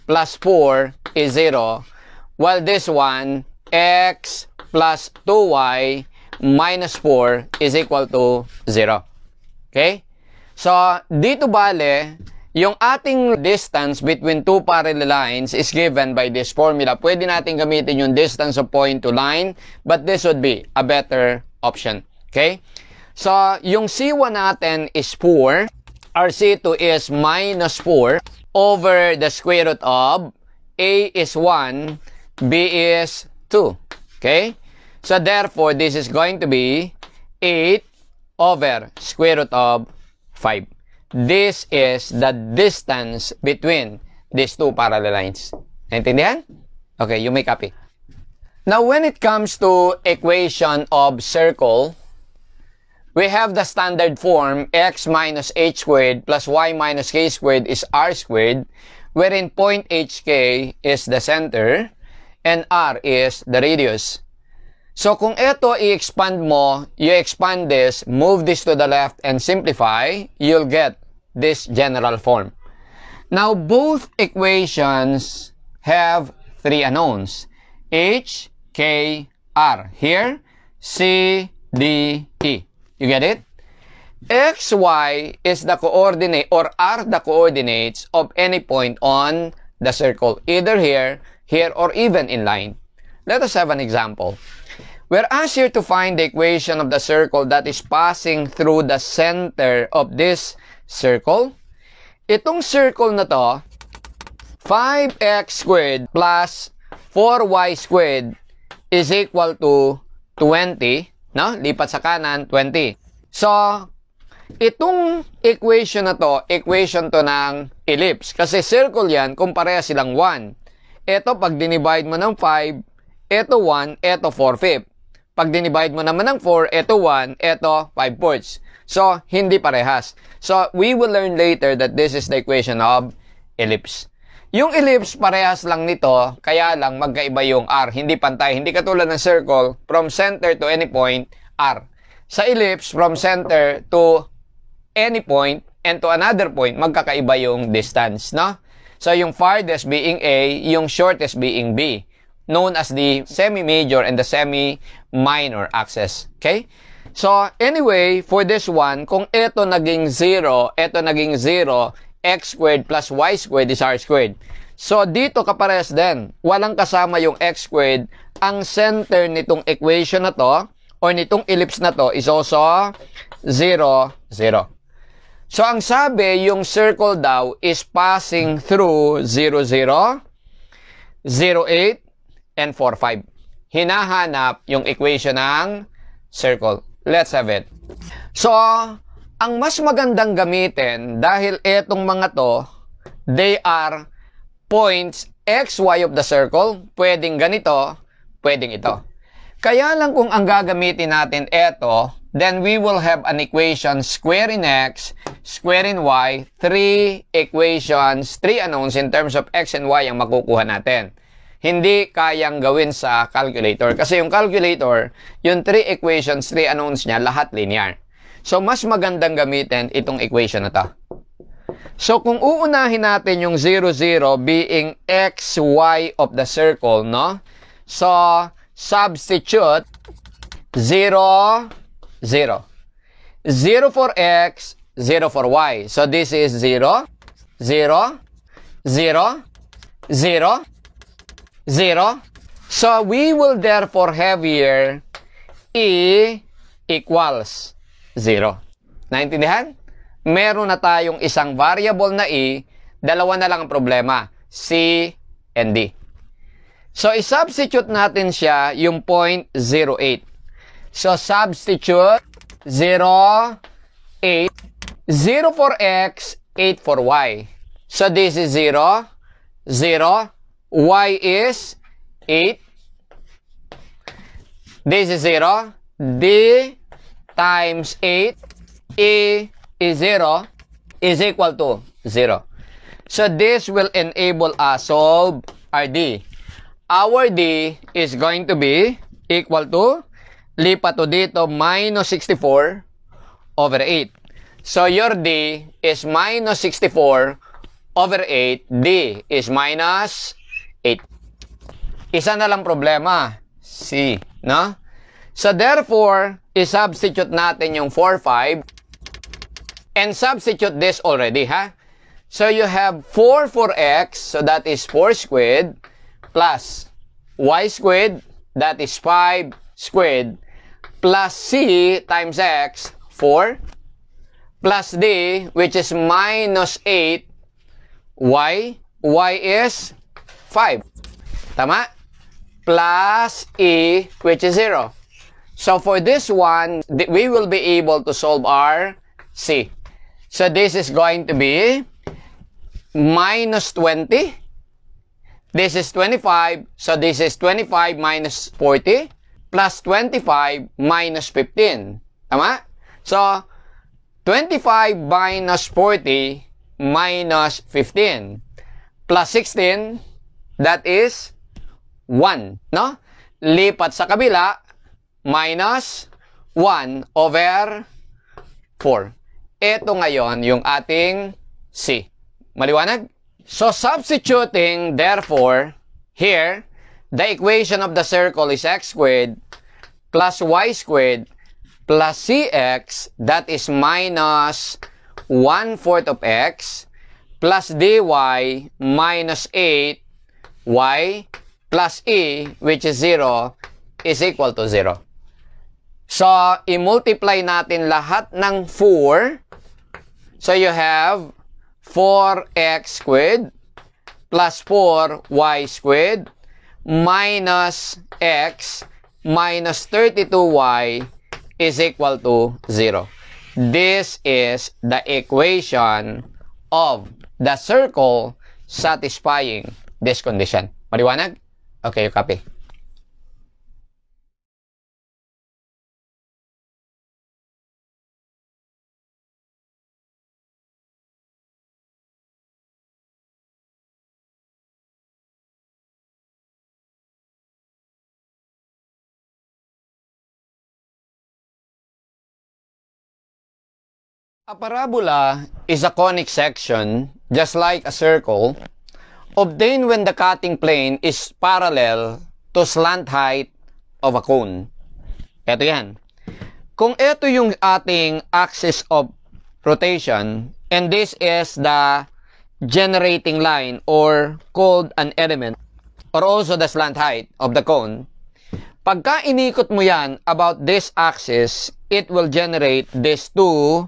plus 4 is 0. While this one, x plus 2y minus 4 is equal to 0. Okay? So, dito bale, yung ating distance between two parallel lines is given by this formula. Pwede natin gamitin yung distance of point to line, but this would be a better option. Okay? So, yung C1 natin is 4, our C2 is minus 4 over the square root of A is 1, B is 2. Okay? So, therefore, this is going to be 8 over square root of 5. This is the distance between these two parallel lines. Naintindihan? Okay, you may copy. Now, when it comes to equation of circle, we have the standard form x minus h squared plus y minus k squared is r squared, wherein point hk is the center and r is the radius. So, kung ito i-expand mo, you expand this, move this to the left, and simplify, you'll get this general form. Now, both equations have three unknowns. H, K, R. Here, C, D, E. You get it? X, Y is the coordinate or are the coordinates of any point on the circle. Either here, here, or even in line. Let us have an example. We're asked here to find the equation of the circle that is passing through the center of this circle. Itong circle na to, 5x squared plus 4y squared is equal to 20. No? Lipat sa kanan, 20. So, itong equation na to, equation to ng ellipse. Kasi circle yan, kung pareha silang 1. Ito, pag dinivide mo ng 5, ito 1, ito 4/5. Pag dinivide mo naman ng 4, ito 1, ito 5/4. So, hindi parehas. So, we will learn later that this is the equation of ellipse. Yung ellipse, parehas lang nito, kaya lang magkaiba yung R. Hindi pantay. Hindi katulad ng circle, from center to any point, R. Sa ellipse, from center to any point and to another point, magkakaiba yung distance, no? So, yung farthest being A, yung shortest being B, known as the semi-major and the semi-minor axis. Okay? So, anyway, for this one, kung ito naging 0, x squared plus y squared is r squared. So, dito kaparehas din. Walang kasama yung x squared. Ang center nitong equation na to, or nitong ellipse na to, is also 0, 0. So, ang sabi, yung circle daw is passing through 0, 0, 0, 8, and 4, 5. hinahanap yung equation ng circle. Let's have it. So, ang mas magandang gamitin, dahil etong mga to, they are points x, y of the circle. Pwedeng ganito, pwedeng ito. Kaya lang kung ang gagamitin natin ito, then we will have an equation square in x, square in y, 3 equations, 3 unknowns in terms of x and y ang makukuha natin. Hindi kayang gawin sa calculator. Kasi yung calculator, yung 3 equations, 3 unknowns niya, lahat linear. So, mas magandang gamitin itong equation na to. So, kung uunahin natin yung 0, 0 being x, y of the circle, no? So, substitute 0, 0. 0 for x, 0 for y. So, this is 0, 0, 0, 0, 0. So, we will therefore have here E equals 0. Naintindihan? Meron na tayong isang variable na E, dalawa na lang ang problema, C and D. So, i-substitute natin siya yung 0.08. So, substitute 0, 8, 0 for x, 8 for y. So, this is 0, 0, y is 8. This is 0, D times 8, E is 0, is equal to 0. So, this will enable us solve our D. Our D is going to be equal to, lipat to dito, minus 64 over 8. So, your D is minus 64 over 8. D is minus 8. Isa na lang problema, C, no? So, therefore, i-substitute natin yung 4, 5, and substitute this already, ha? So, you have 4 for x, so that is 4 squared, plus y squared, that is 5 squared, plus c times x, 4, plus d, which is minus 8, y is 5. Tama? Plus e, which is 0. So, for this one, we will be able to solve our C. So, this is going to be minus 20. This is 25. So, this is 25 minus 40 plus 25 minus 15. Tama? So, 25 minus 40 minus 15 plus 16, that is 1. No? Lipat sa kabila, minus 1 over 4. Ito ngayon yung ating C. Maliwanag? So, substituting, therefore, here, the equation of the circle is x squared plus y squared plus cx, that is minus 1/4 of x, plus dy minus 8y plus e, which is 0, is equal to 0. So, i-multiply natin lahat ng 4. So, you have 4x squared plus 4y squared minus x minus 32y is equal to 0. This is the equation of the circle satisfying this condition. Maliwanag? Okay, you copy. A parabola is a conic section, just like a circle, obtained when the cutting plane is parallel to slant height of a cone. Ito yan. Kung ito yung ating axis of rotation, and this is the generating line or called an element, or also the slant height of the cone, pagka inikot mo yan about this axis, it will generate these two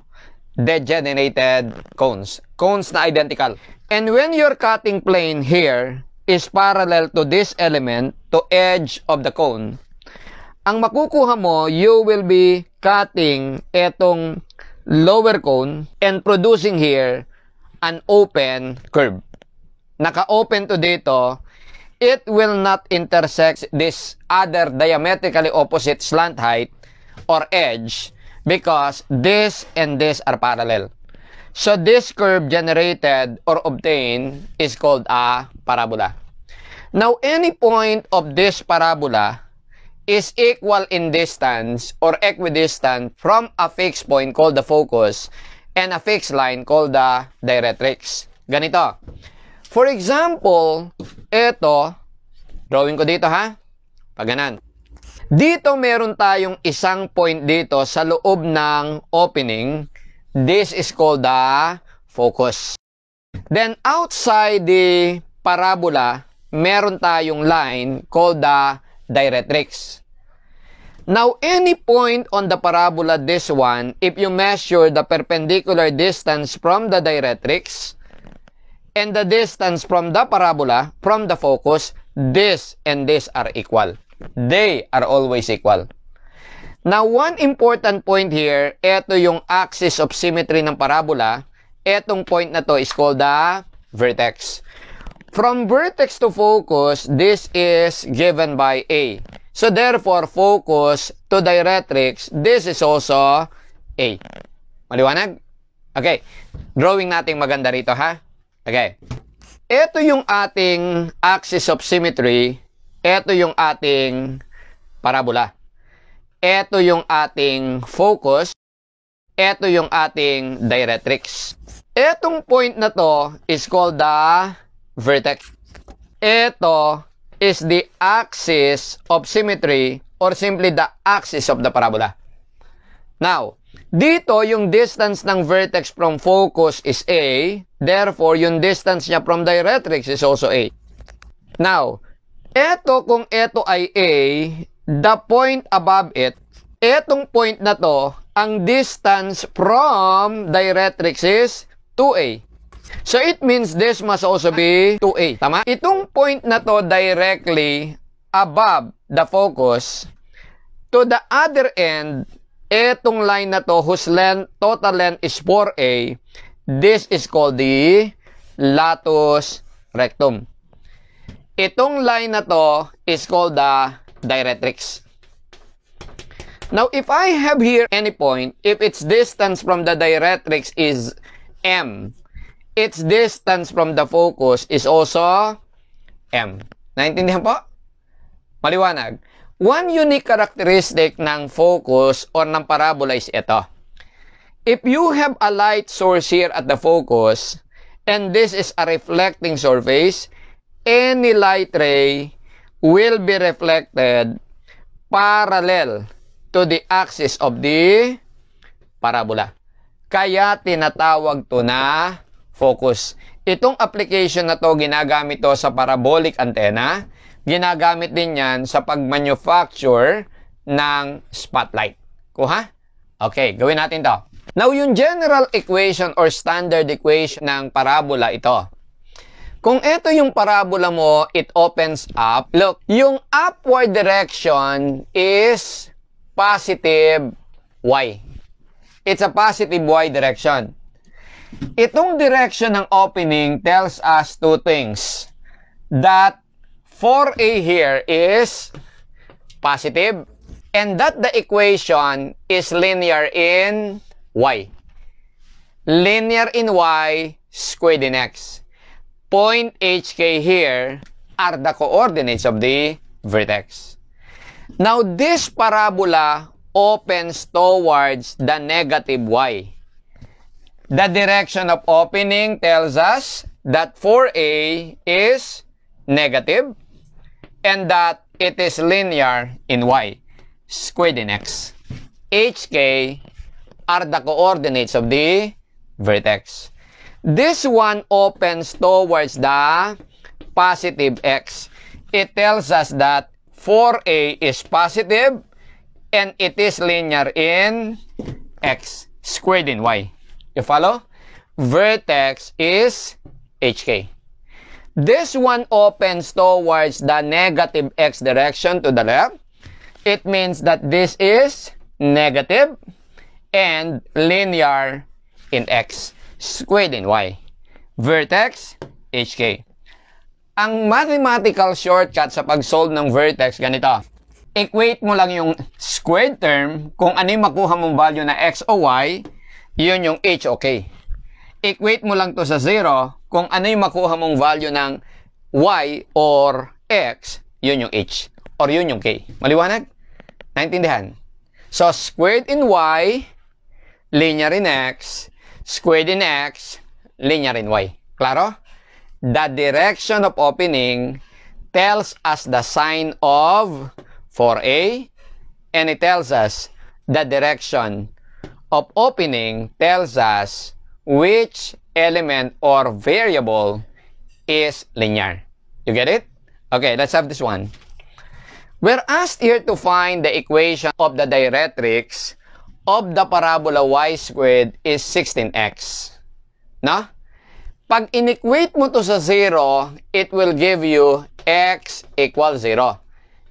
degenerated cones. Cones na identical. And when your cutting plane here is parallel to this element, to edge of the cone, ang makukuha mo, you will be cutting etong lower cone and producing here an open curve. Naka-open to dito, it will not intersect this other diametrically opposite slant height or edge because this and this are parallel. So this curve generated or obtained is called a parabola. Now, any point of this parabola is equal in distance or equidistant from a fixed point called the focus and a fixed line called the directrix. Ganito. For example, ito, drawing ko dito ha, paganan. Dito meron tayong isang point dito sa loob ng opening. This is called the focus. Then outside the parabola, meron tayong line called the directrix. Now, any point on the parabola, this one, if you measure the perpendicular distance from the directrix and the distance from the parabola, from the focus, this and this are equal. They are always equal. Now, one important point here, ito yung axis of symmetry ng parabola. Etong point na to is called the vertex. From vertex to focus, this is given by A. So, therefore, focus to directrix, this is also A. Maliwanag? Okay. Drawing natin maganda rito, ha? Okay. Ito yung ating axis of symmetry. Ito yung ating parabola. Ito yung ating focus. Ito yung ating directrix. Etong point na to is called the vertex. Ito is the axis of symmetry or simply the axis of the parabola. Now, dito yung distance ng vertex from focus is A. Therefore, yung distance niya from directrix is also A. Now, eto kung eto ay A, the point above it, etong point na to, ang distance from directrix is 2A. So, it means this must also be 2A. Tama? Itong point na to directly above the focus, to the other end, etong line na to whose length, total length is 4A, this is called the latus rectum. Itong line na to is called the directrix. Now, if I have here any point, if its distance from the directrix is M, its distance from the focus is also M. Naintindihan po? Maliwanag. One unique characteristic ng focus or ng parabola is ito. If you have a light source here at the focus, and this is a reflecting surface, any light ray will be reflected parallel to the axis of the parabola. Kaya tinatawag to na focus. Itong application na to, ginagamit to sa parabolic antenna. Ginagamit din yan sa pag-manufacture ng spotlight. Kuha? Okay, gawin natin to. Now, yung general equation or standard equation ng parabola ito. Kung ito yung parabola mo, it opens up. Look, yung upward direction is positive y. It's a positive y direction. Itong direction ng opening tells us two things. That 4A here is positive and that the equation is linear in y. Linear in y, squared in x. Point HK here are the coordinates of the vertex. Now, this parabola opens towards the negative y. The direction of opening tells us that 4A is negative and that it is linear in y, squared in x. HK are the coordinates of the vertex. This one opens towards the positive x. It tells us that 4A is positive and it is linear in x, squared in y. You follow? Vertex is HK. This one opens towards the negative x direction to the left. It means that this is negative and linear in x, squared in y. Vertex, HK. Ang mathematical shortcut sa pag-solve ng vertex, ganito. Equate mo lang yung squared term, kung ano yung makuha mong value na x o y, yun yung h o k. Equate mo lang to sa 0, kung ano yung makuha mong value ng y or x, yun yung h, or yun yung k. Maliwanag? Naintindihan? So, squared in y, linear in x, squared in x, linear in y. Klaro? The direction of opening tells us the sign of 4a, and it tells us the direction of opening tells us which element or variable is linear. You get it? Okay, let's have this one. We're asked here to find the equation of the directrix of the parabola y squared is 16x. No? Pag in-equate mo to sa 0, it will give you x equals 0.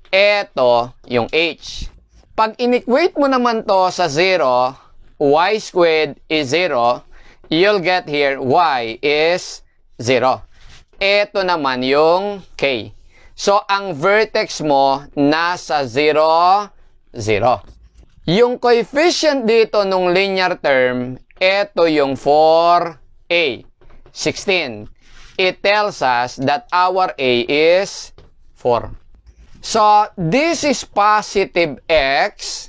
Ito yung h. Pag in-equate mo naman to sa 0, y squared is 0, you'll get here y is 0. Ito naman yung k. So, ang vertex mo nasa 0, 0. Yung coefficient dito nung linear term, ito yung 4a, 16. It tells us that our a is 4. So, this is positive x.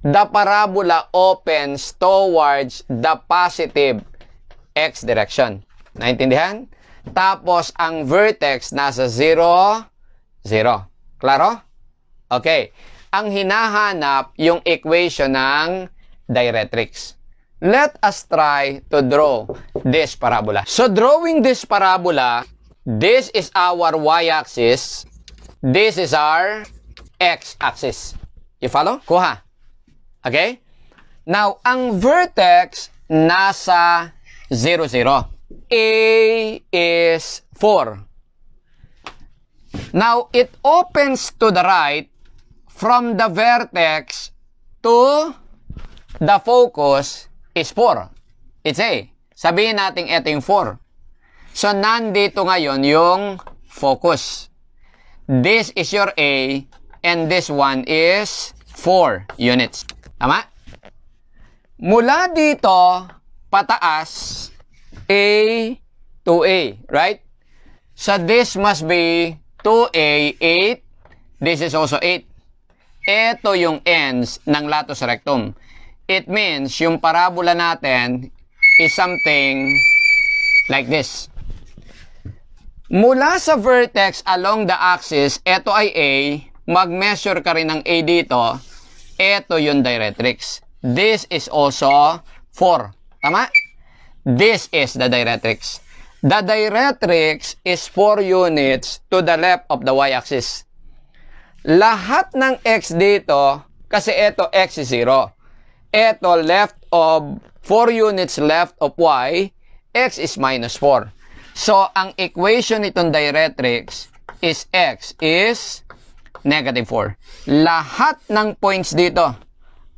The parabola opens towards the positive x direction. Naintindihan? Tapos, ang vertex nasa 0, 0. Klaro? Okay. Ang hinahanap yung equation ng directrix. Let us try to draw this parabola. So, drawing this parabola, this is our y-axis. This is our x-axis. You follow? Kuha. Okay? Now, ang vertex nasa 0, 0. A is 4. Now, it opens to the right from the vertex to the focus is 4. It's A. Sabihin natin ito yung 4. So, nandito ngayon yung focus. This is your A and this one is 4 units. Tama? Mula dito, pataas, A to A, right? So, this must be 2A, 8. This is also 8. Ito yung ends ng latus rectum. It means yung parabola natin is something like this. Mula sa vertex along the axis, ito ay A. Mag-measure ka rin ng A dito. Ito yung directrix. This is also 4. Tama? This is the directrix. The directrix is 4 units to the left of the y-axis. Lahat ng x dito, kasi ito x is 0. Ito left of 4 units left of y, x is minus 4. So, ang equation nitong directrix is x is negative 4. Lahat ng points dito,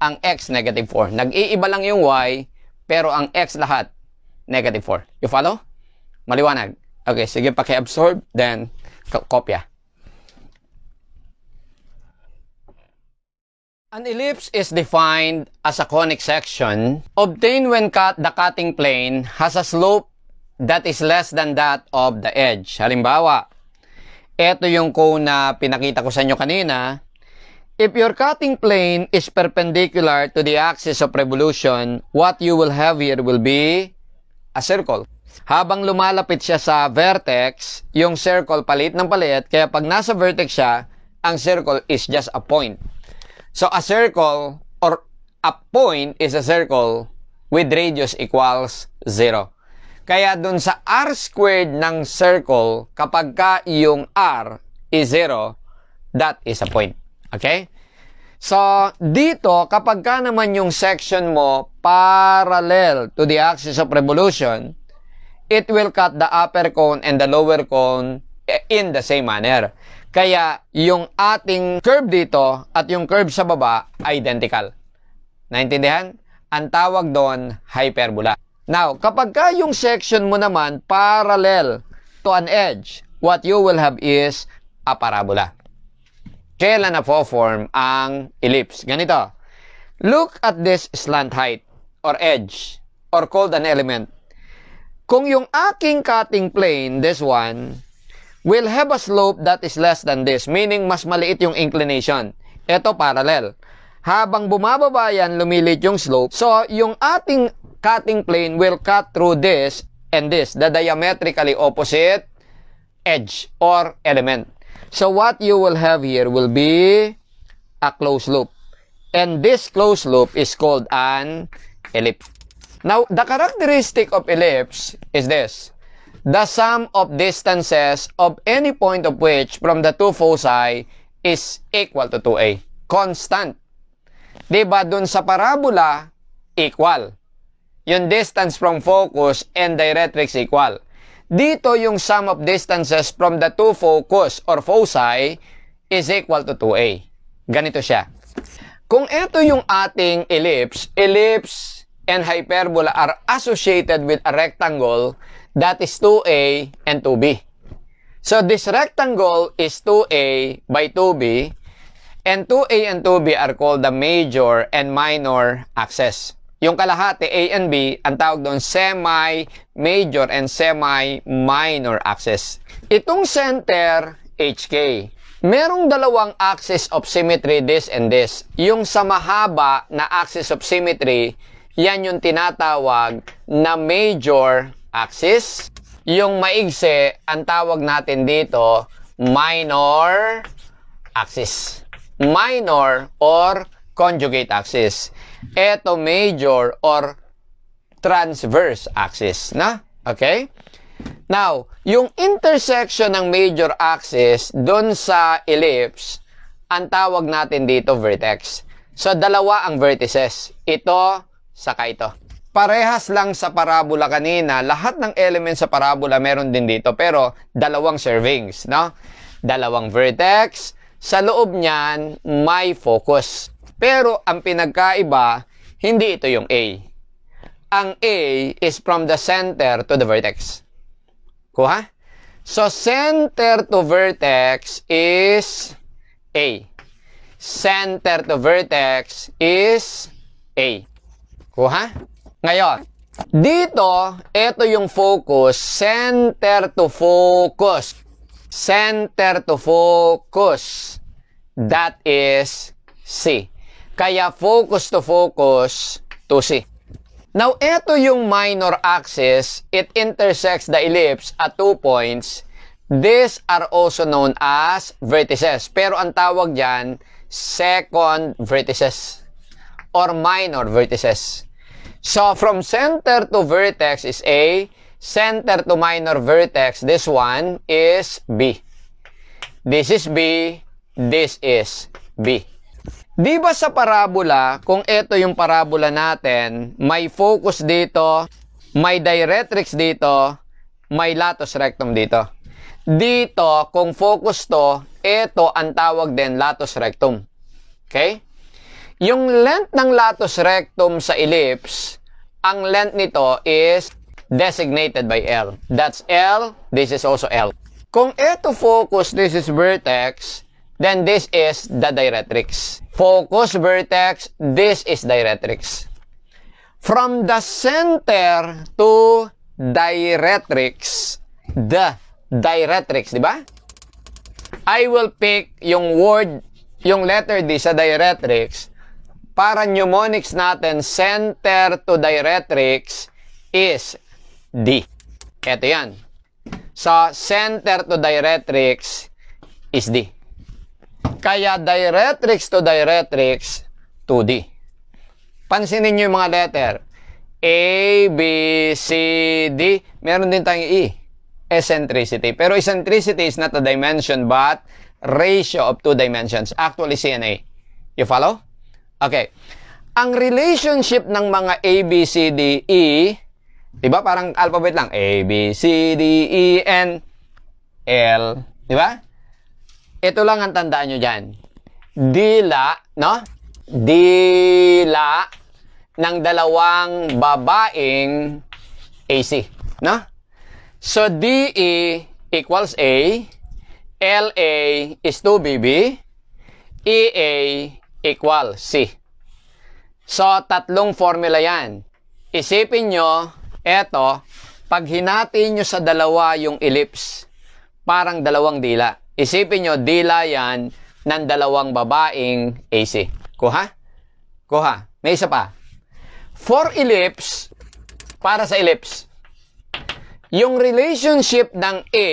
ang x negative 4. Nag-iiba lang yung y, pero ang x lahat, negative 4. You follow? Maliwanag. Okay, sige, paki-absorb, then kopya. An ellipse is defined as a conic section obtained when the cutting plane has a slope that is less than that of the edge. Halimbawa, ito yung cone na pinakita ko sa inyo kanina. If your cutting plane is perpendicular to the axis of revolution, what you will have here will be a circle. Habang lumalapit siya sa vertex, yung circle palit ng palit, kaya pag nasa vertex siya, ang circle is just a point. So, a circle or a point is a circle with radius equals 0. Kaya dun sa r squared ng circle, kapag ka yung r is 0, that is a point. Okay? So, dito, kapag ka naman yung section mo parallel to the axis of revolution, it will cut the upper cone and the lower cone in the same manner. Kaya yung ating curve dito at yung curve sa baba, identical. Naintindihan? Ang tawag doon, hyperbola. Now, kapag ka yung section mo naman parallel to an edge, what you will have is a parabola. Kailan na-form ang ellipse? Ganito. Look at this slant height or edge or called an element. Kung yung aking cutting plane, this one, will have a slope that is less than this, meaning mas maliit yung inclination. Ito parallel. Habang bumababa yan, lumilit yung slope. So, yung ating cutting plane will cut through this and this, the diametrically opposite edge or element. So, what you will have here will be a closed loop. And this closed loop is called an ellipse. Now, the characteristic of ellipse is this. The sum of distances of any point of which from the two foci is equal to 2a. Constant. Diba, dun sa parabola, equal. Yung distance from focus and directrix equal. Dito, yung sum of distances from the two focus or foci is equal to 2a. Ganito siya. Kung ito yung ating ellipse, ellipse and hyperbola are associated with a rectangle that is 2a and 2b. So, this rectangle is 2a by 2b, and 2a and 2b are called the major and minor axes. Yung kalahati, a and b, ang tawag doon semi-major and semi-minor axes. Itong center, HK, merong dalawang axis of symmetry, this and this. Yung sa mahaba na axis of symmetry, yan yung tinatawag na major axis. Yung maigsi, ang tawag natin dito, minor axis. Minor or conjugate axis. Ito major or transverse axis. Na? Okay? Now, yung intersection ng major axis dun sa ellipse, ang tawag natin dito vertex. So, dalawa ang vertices. Ito, saka ito. Parehas lang sa parabola kanina. Lahat ng elements sa parabola meron din dito. Pero, dalawang servings, no? Dalawang vertex. Sa loob niyan, may focus. Pero, ang pinagkaiba, hindi ito yung A. Ang A is from the center to the vertex. Kuha? So, center to vertex is A. Center to vertex is A. Kuha? Ngayon, dito, ito yung focus, center to focus. Center to focus. That is C. Kaya focus to focus to C. Now, ito yung minor axis. It intersects the ellipse at 2 points. These are also known as vertices. Pero ang tawag dyan, second vertices or minor vertices. So, from center to vertex is A. Center to minor vertex, this one is B. This is B. This is B. Di ba sa parabola, kung ito yung parabola natin, may focus dito, may directrix dito, may latus rectum dito. Dito, kung focus to, ito ang tawag din latus rectum. Okay? Yung length ng latus rectum sa ellipse, ang length nito is designated by L. That's L, this is also L. Kung ito focus, this is vertex, then this is the directrix. Focus, vertex, this is directrix. From the center to directrix, the directrix, di ba? I will pick yung word, yung letter D sa directrix. Para mnemonics natin, center to directrix is D. Ito yan. So, center to directrix is D. Kaya directrix to directrix, 2D. Pansinin nyo yung mga letter. A, B, C, D. Meron din tayong E. Eccentricity. Pero eccentricity is not a dimension but ratio of 2 dimensions. Actually, C and A. You follow? Okay. Ang relationship ng mga A, B, C, D, E, Diba? Parang alphabet lang. A, B, C, D, E, N, L. Diba? Ito lang ang tandaan nyo dyan. Dila, no? Dila ng dalawang babaeng AC. No? So, DE equals A. LA is 2BB. EA equals C. So, tatlong formula yan. Isipin nyo, eto, pag hinati nyo sa dalawa yung ellipse, parang dalawang dila. Isipin nyo, dila yan ng dalawang babaeng AC. Kuha? Kuha. May isa pa. For ellipse, para sa ellipse, yung relationship ng A,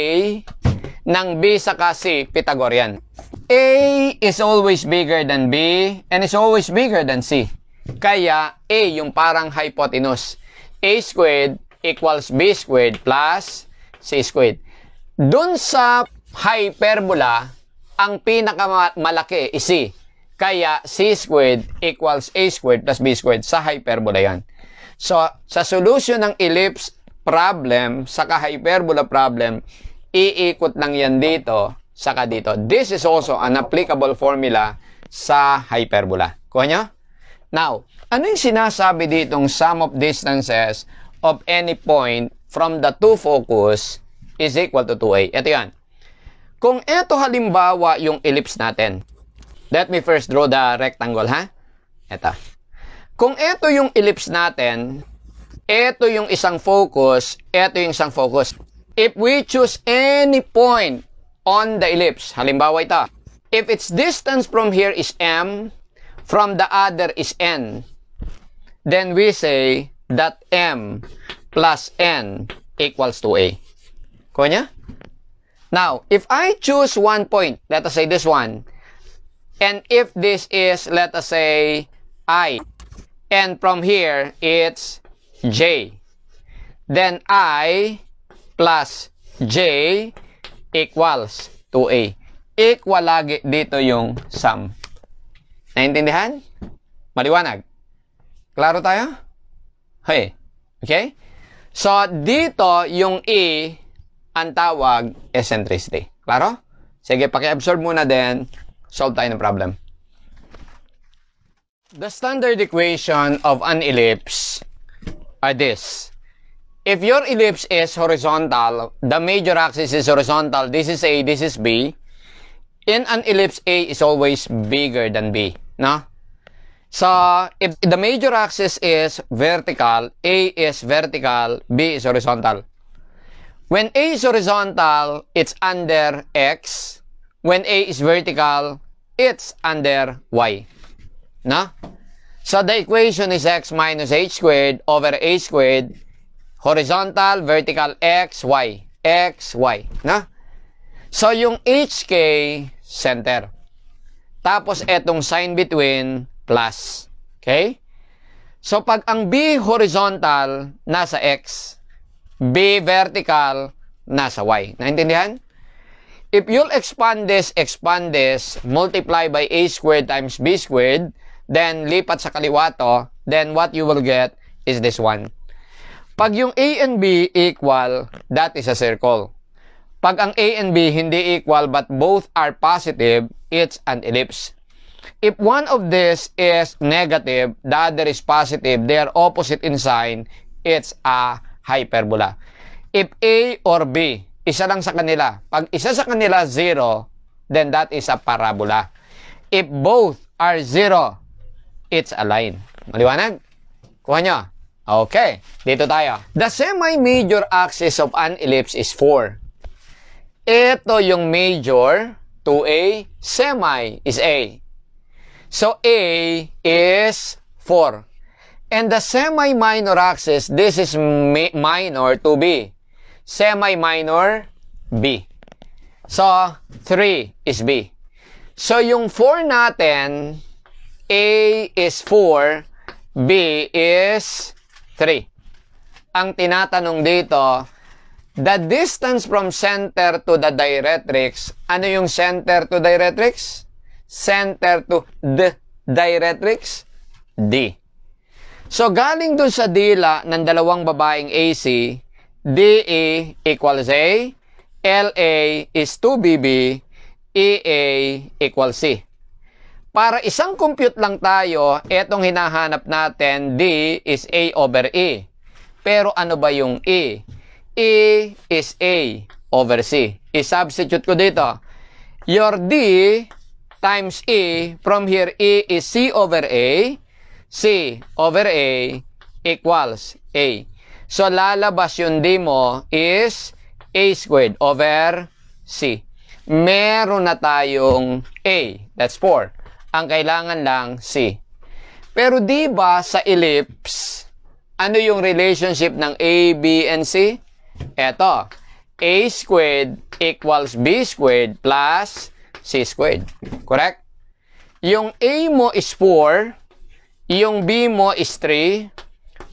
ng B saka C, Pythagorean. A is always bigger than B and is always bigger than C. Kaya, A yung parang hypotenuse. A squared equals B squared plus C squared. Dun sa hyperbola, ang pinakamalaki is C. Kaya, C squared equals A squared plus B squared sa hyperbola yan. So, sa solution ng ellipse problem, saka hyperbola problem, iikot lang yan dito, saka dito. This is also an applicable formula sa hyperbola. Kuha nyo? Now, ano yung sinasabi ditong sum of distances of any point from the two focus is equal to 2A? Ito yan. Kung ito halimbawa yung ellipse natin, let me first draw the rectangle, ha? Ito. Kung ito yung ellipse natin, ito yung isang focus, ito yung isang focus. If we choose any point on the ellipse, halimbawa ito, if its distance from here is M, from the other is N, then we say that M plus N equals 2A. Kuha niya? Now, if I choose one point, let us say this one, and if this is, let us say, I, and from here, it's J, then I plus J equals 2A. Equal lagi dito yung sum. Naintindihan? Maliwanag? Klaro tayo? Hey. Okay? So, dito yung E, ang tawag eccentricity. Klaro? Sige, paki-absorb muna din. Solve tayo ng problem. The standard equation of an ellipse are this. If your ellipse is horizontal, the major axis is horizontal, this is A, this is B. In an ellipse, A is always bigger than B. No? So, if the major axis is vertical, A is vertical, B is horizontal. When A is horizontal, it's under X. When A is vertical, it's under Y. No? So, the equation is X minus H squared over A squared, horizontal, vertical, X, Y. X, Y. No? So, yung HK, center. Tapos, etong sign between, plus. Okay? So, pag ang B horizontal, nasa X. B vertical, nasa Y. Naintindihan? If you'll expand this, multiply by A squared times B squared, then lipat sa kaliwa to, then what you will get is this one. Pag yung A and B equal, that is a circle. Pag ang A and B hindi equal but both are positive, it's an ellipse. If one of this is negative, the other is positive, they are opposite in sign, it's a hyperbola. If A or B, isa lang sa kanila. Pag isa sa kanila 0, then that is a parabola. If both are 0, it's a line. Maliwanag? Kuha nyo. Okay, dito tayo. The semi-major axis of an ellipse is 4. Ito yung major, 2A, semi is A. So, A is 4. And the semi-minor axis, this is minor to B. Semi-minor, B. So, 3 is B. So, yung 4 natin, A is 4, B is 3. Ang tinatanong dito, the distance from center to the directrix, ano yung center to directrix? Center to the directrix, D. So, galing dun sa dila ng dalawang babaeng AC, DE equals A, LA is 2BB, EA equals C. Para isang compute lang tayo, etong hinahanap natin, D is A over E. Pero ano ba yung E? E is A over C. I-substitute ko dito. Your D times E, from here E is C over A. C over A equals A. So, lalabas yung D mo is A squared over C. Meron na tayong A. That's 4. Ang kailangan lang C. Pero di ba sa ellipse, ano yung relationship ng A, B, and C? Eto. A squared equals B squared plus C squared. Correct? Yung A mo is 4, yung B mo is 3,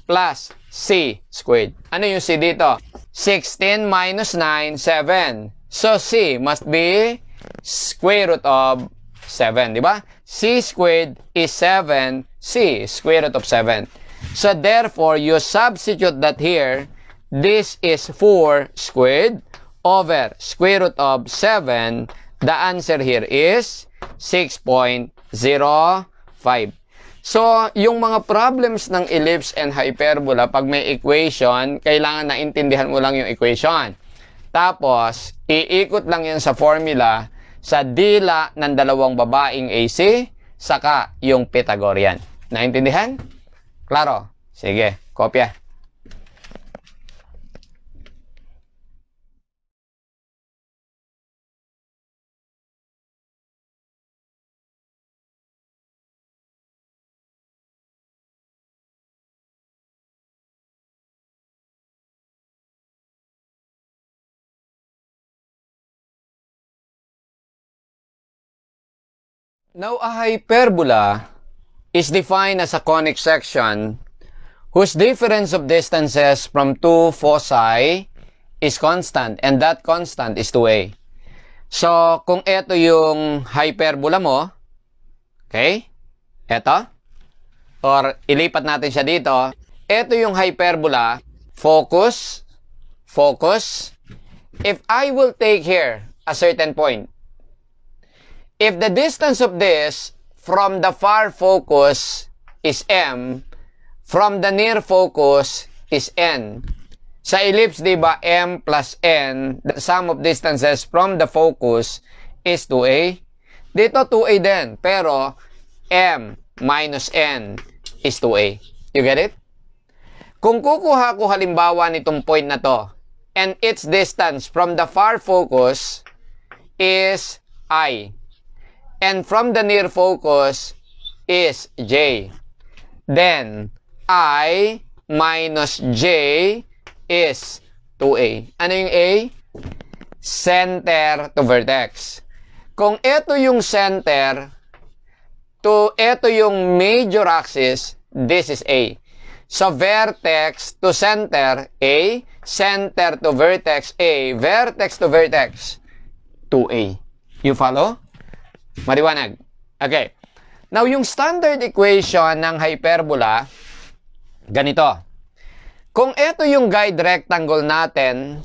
plus C squared. Ano yung C dito? 16 minus 9, 7. So, C must be square root of 7, di ba? C squared is 7, C square root of 7. So, therefore, you substitute that here. This is 4 squared over square root of 7. The answer here is 6.05. So, yung mga problems ng ellipse and hyperbola, pag may equation, kailangan na intindihan mo lang yung equation. Tapos, iikot lang yan sa formula sa dila ng dalawang babaeng AC, saka yung Pythagorean. Naintindihan? Klaro? Sige, kopya. Now, a hyperbola is defined as a conic section whose difference of distances from two foci is constant, and that constant is 2a. So, kung ito yung hyperbola mo, okay? Ito. Or, ilipat natin siya dito. Ito yung hyperbola, focus, focus. If I will take here a certain point, if the distance of this from the far focus is M, from the near focus is N. Sa ellipse, di ba, M plus N, the sum of distances from the focus is 2A. Dito, 2A din. Pero, M minus N is 2A. You get it? Kung kukuha ko halimbawa nitong point na to, and its distance from the far focus is I, and from the near focus is J, then I minus J is 2A. Ano yung A? Center to vertex. Kung ito yung center to ito yung major axis, this is A. So, vertex to center, A. Center to vertex, A. Vertex to vertex, 2A. You follow? Maliwanag. Okay. Now, yung standard equation ng hyperbola, ganito. Kung ito yung guide rectangle natin,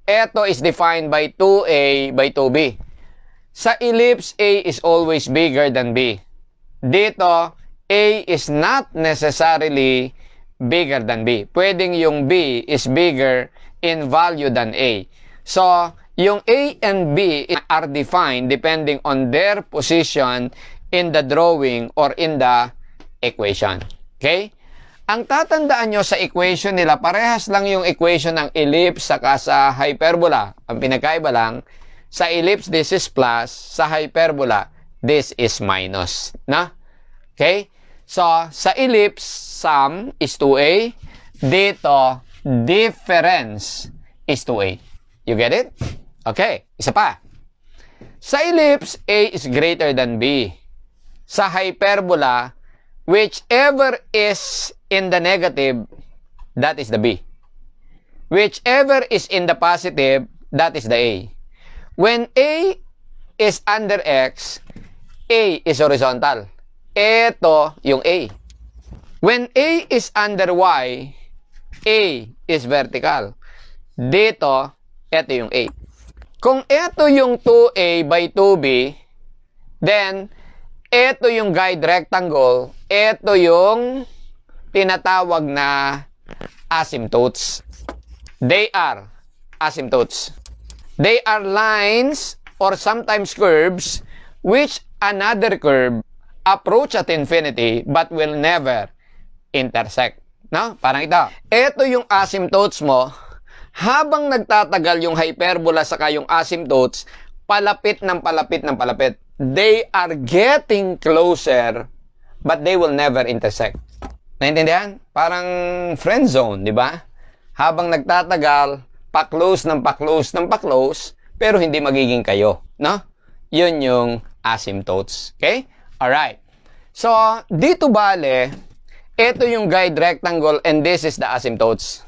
ito is defined by 2A by 2B. Sa ellipse, A is always bigger than B. Dito, A is not necessarily bigger than B. Pwedeng yung B is bigger in value than A. So, yung A and B are defined depending on their position in the drawing or in the equation. Okay? Ang tatandaan nyo sa equation nila, parehas lang yung equation ng ellipse saka sa hyperbola. Ang pinagkaiba lang, sa ellipse, this is plus. Sa hyperbola, this is minus. Na? Okay? So, sa ellipse, sum is 2A. Dito, difference is 2A. You get it? Okay, isa pa. Sa ellipse, A is greater than B. Sa hyperbola, whichever is in the negative, that is the B. Whichever is in the positive, that is the A. When A is under X, A is horizontal. Ito yung A. When A is under Y, A is vertical. Dito, ito yung A. Kung ito yung 2A by 2B, then, ito yung guide rectangle, ito yung tinatawag na asymptotes. They are asymptotes. They are lines or sometimes curves which another curve approach at infinity but will never intersect. No? Parang ito. Ito yung asymptotes mo. Habang nagtatagal yung hyperbola saka yung asymptotes, palapit ng palapit ng palapit. They are getting closer, but they will never intersect. Naintindihan? Parang friend zone, di ba? Habang nagtatagal, pa-close ng pa-close ng pa-close, pero hindi magiging kayo. No? Yun yung asymptotes. Okay? Alright. So, dito bale, ito yung guide rectangle and this is the asymptotes.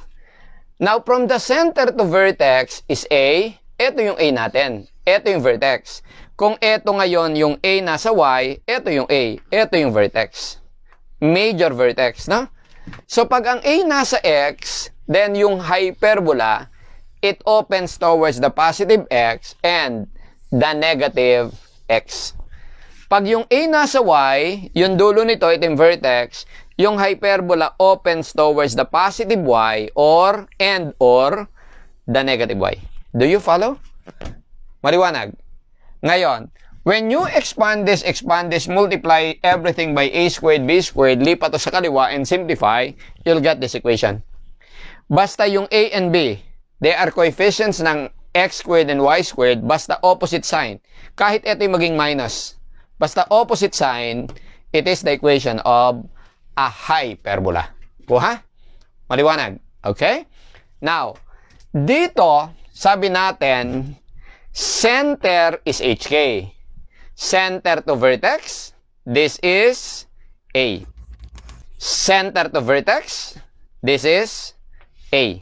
Now, from the center to vertex is A. Ito yung A natin. Ito yung vertex. Kung ito ngayon yung A nasa Y, ito yung A. Ito yung vertex. Major vertex, no? So, pag ang A nasa X, then yung hyperbola, it opens towards the positive X and the negative X. Pag yung A nasa Y, yung dulo nito, ito yung vertex, yung hyperbola opens towards the positive Y or the negative Y. Do you follow? Maliwanag. Ngayon, when you expand this, multiply everything by A squared, B squared, lipat to sa kaliwa and simplify, you'll get this equation. Basta yung A and B, they are coefficients ng X squared and Y squared, basta opposite sign. Kahit ito yung maging minus. Basta opposite sign, it is the equation of a hyperbola. Kuha? Maliwanag. Okay? Now, dito, sabi natin, center is HK. Center to vertex, this is A. Center to vertex, this is A.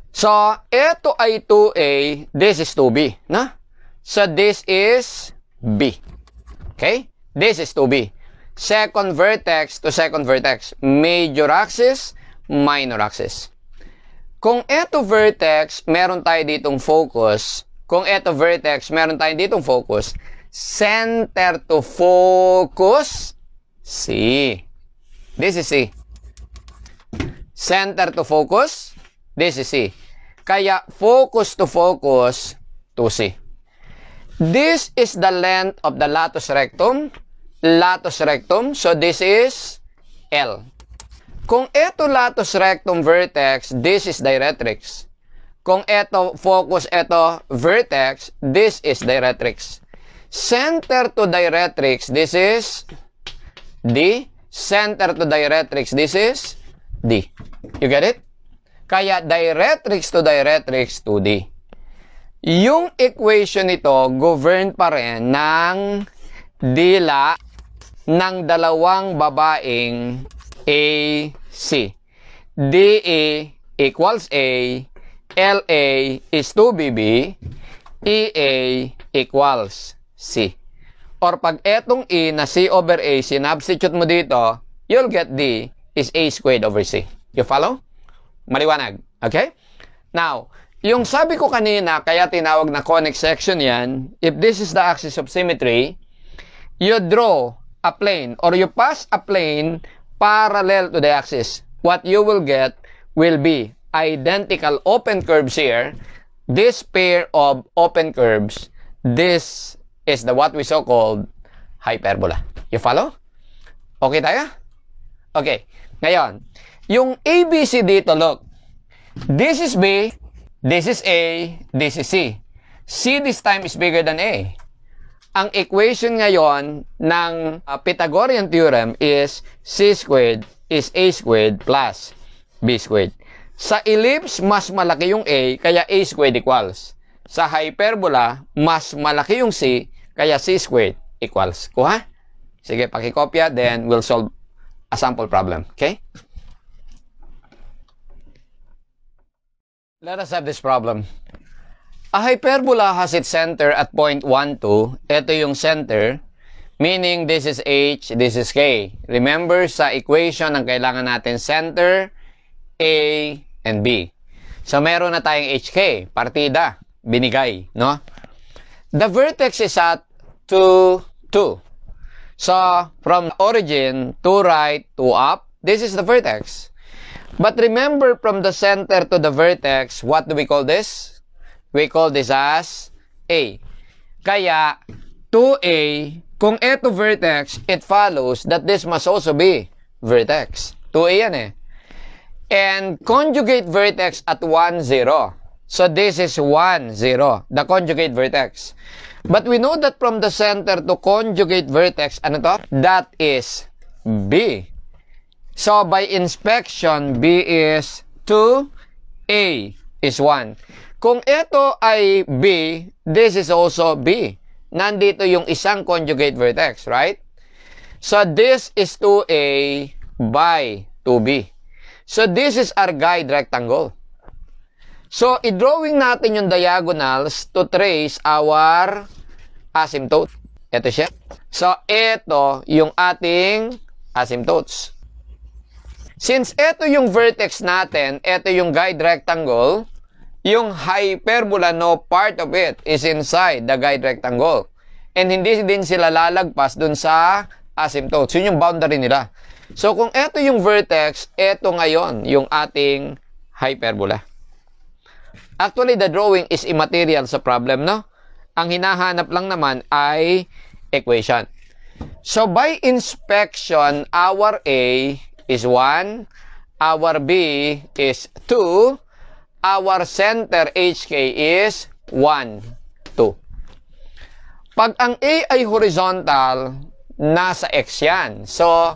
So, ito ay 2A, this is 2B. No? So, this is B. Okay? This is 2B. Second vertex to second vertex. Major axis, minor axis. Kung ito vertex, meron tayo ditong focus. Kung ito vertex, meron tayo ditong focus. Center to focus, C. This is C. Center to focus, this is C. Kaya focus to focus, 2C. This is the length of the latus rectum. Latus rectum, so this is L. Kung ito latus rectum vertex, this is directrix. Kung ito focus, ito vertex, this is directrix. Center to directrix, this is D. Center to directrix, this is D. You get it? Kaya directrix to directrix, 2D. Yung equation nito, governed pa rin ng dila ng dalawang babaeng AC. DE equals A, LA is 2BB, EA equals C. Or pag etong E na C over A, sinubstitute mo dito, you'll get D is A squared over C. You follow? Maliwanag. Okay? Now, yung sabi ko kanina, kaya tinawag na conic section yan, if this is the axis of symmetry, you draw a plane or you pass a plane parallel to the axis. What you will get will be identical open curves here. This pair of open curves, this is the what we so called hyperbola. You follow? Okay tayo? Okay. Ngayon, yung ABC dito, look. This is B, this is A, this is C. C this time is bigger than A. Ang equation ngayon ng Pythagorean theorem is C squared is A squared plus B squared. Sa ellipse, mas malaki yung A, kaya A squared equals. Sa hyperbola, mas malaki yung C, kaya C squared equals. Kuha? Sige, pakikopya, then we'll solve a sample problem. Okay? Let us have this problem. A hyperbola has its center at point 1, 2. Ito yung center. Meaning, this is H, this is K. Remember, sa equation, ang kailangan natin center, A, and B. So, meron na tayong HK, partida, binigay, no? The vertex is at 2, 2. So, from origin to right to up, this is the vertex. But remember, from the center to the vertex, what do we call this? We call this as A. Kaya, 2A, kung ito vertex, it follows that this must also be vertex. 2A yan eh. And conjugate vertex at 1, 0. So this is 1, 0, the conjugate vertex. But we know that from the center to conjugate vertex, ano to? That is B. So by inspection, B is 2, A is 1. Kung ito ay B, this is also B. Nandito yung isang conjugate vertex, right? So this is 2A by 2B. So this is our guide rectangle. So i-drawing natin yung diagonals to trace our asymptote. Ito siya. So ito yung ating asymptotes. Since ito yung vertex natin, ito yung guide rectangle, yung hyperbola, no part of it is inside the guide rectangle. And hindi din sila lalagpas dun sa asymptotes. Yun yung boundary nila. So, kung ito yung vertex, ito ngayon yung ating hyperbola. Actually, the drawing is immaterial sa problem, no? Ang hinahanap lang naman ay equation. So, by inspection, our A is 1, our B is 2, our center HK is 1, 2. Pag ang A ay horizontal, nasa X yan. So,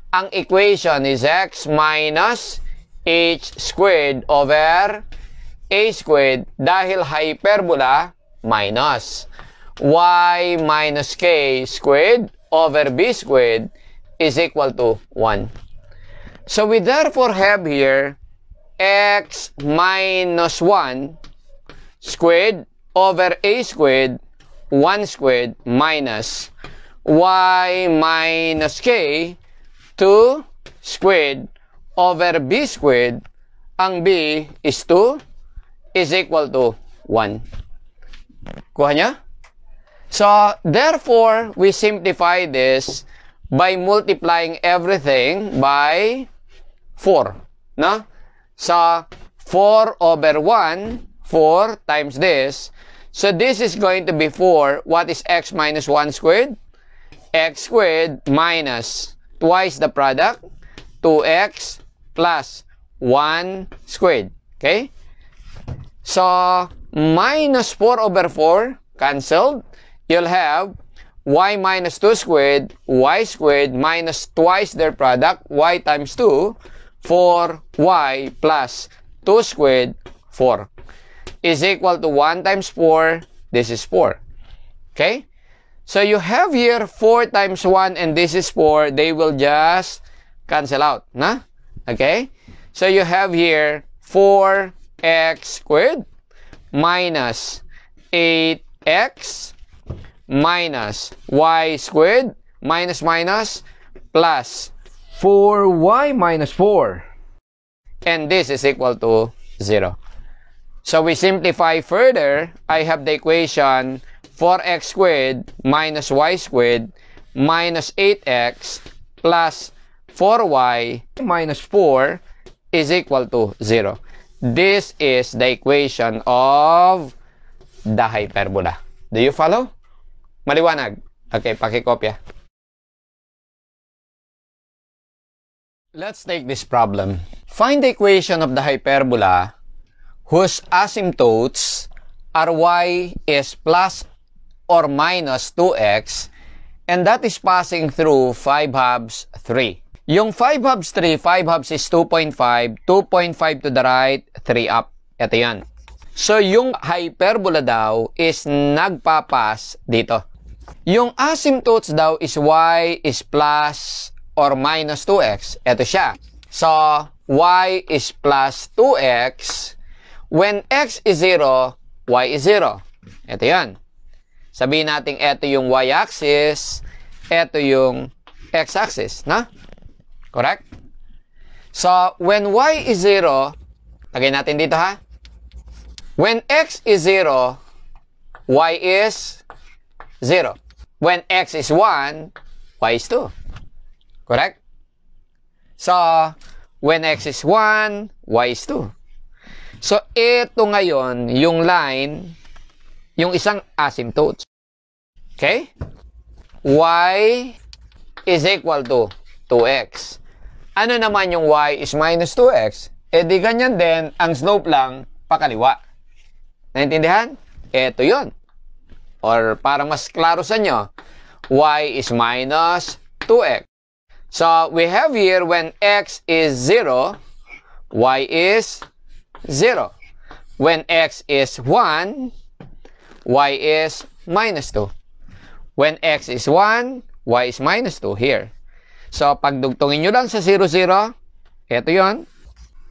ang equation is X minus H squared over A squared dahil hyperbola minus Y minus K squared over B squared is equal to 1. So, we therefore have here X minus 1 squared over A squared, 1 squared minus Y minus K 2 squared over B squared, ang B is 2, is equal to 1. Kuha niya? So, therefore, we simplify this by multiplying everything by 4. No? So, 4 over 1, 4 times this. So, this is going to be 4. What is X minus 1 squared? X squared minus twice the product, 2x plus 1 squared. Okay? So, minus 4 over 4, cancelled. You'll have y minus 2 squared, y squared minus twice their product, y times 2, 4y plus 2 squared, 4, is equal to 1 times 4, this is 4. Okay? So, you have here 4 times 1 and this is 4. They will just cancel out. Na? Okay? So, you have here 4x squared minus 8x minus y squared minus minus plus 4y minus 4. And this is equal to 0. So, we simplify further. I have the equation 4x squared minus y squared minus 8x plus 4y minus 4 is equal to 0. This is the equation of the hyperbola. Do you follow? Maliwanag? Okay, pakikopya. Let's take this problem. Find the equation of the hyperbola whose asymptotes are y is plus or minus 2x, and that is passing through 5 halves 3. Yung 5 halves 3, 5 halves is 2.5, 2.5 to the right, 3 up. Ito yan. So, yung hyperbola daw is nagpapas dito. Yung asymptotes daw is y is plus or minus 2x. Ito siya. So, y is plus 2x. When x is 0, y is 0. Ito yan. Sabihin natin ito yung y-axis, ito yung x-axis, na? Correct? So, when y is 0, lagay natin dito ha. When x is 0, y is 0. When x is 1, y is 2. Correct? So, when x is 1, y is 2. So, ito ngayon, yung line, yung isang asymptote. Okay? Y is equal to 2x. Ano naman yung y is minus 2x? E di ganyan din, ang slope lang, pakaliwa. Naintindihan? Ito yun. Or para mas klaro sa inyo, y is minus 2x. So, we have here when x is 0, y is 0. When x is 1, y is minus 2. When x is 1, y is minus 2 here. So, pagdugtungin nyo lang sa 0, 0, ito yun.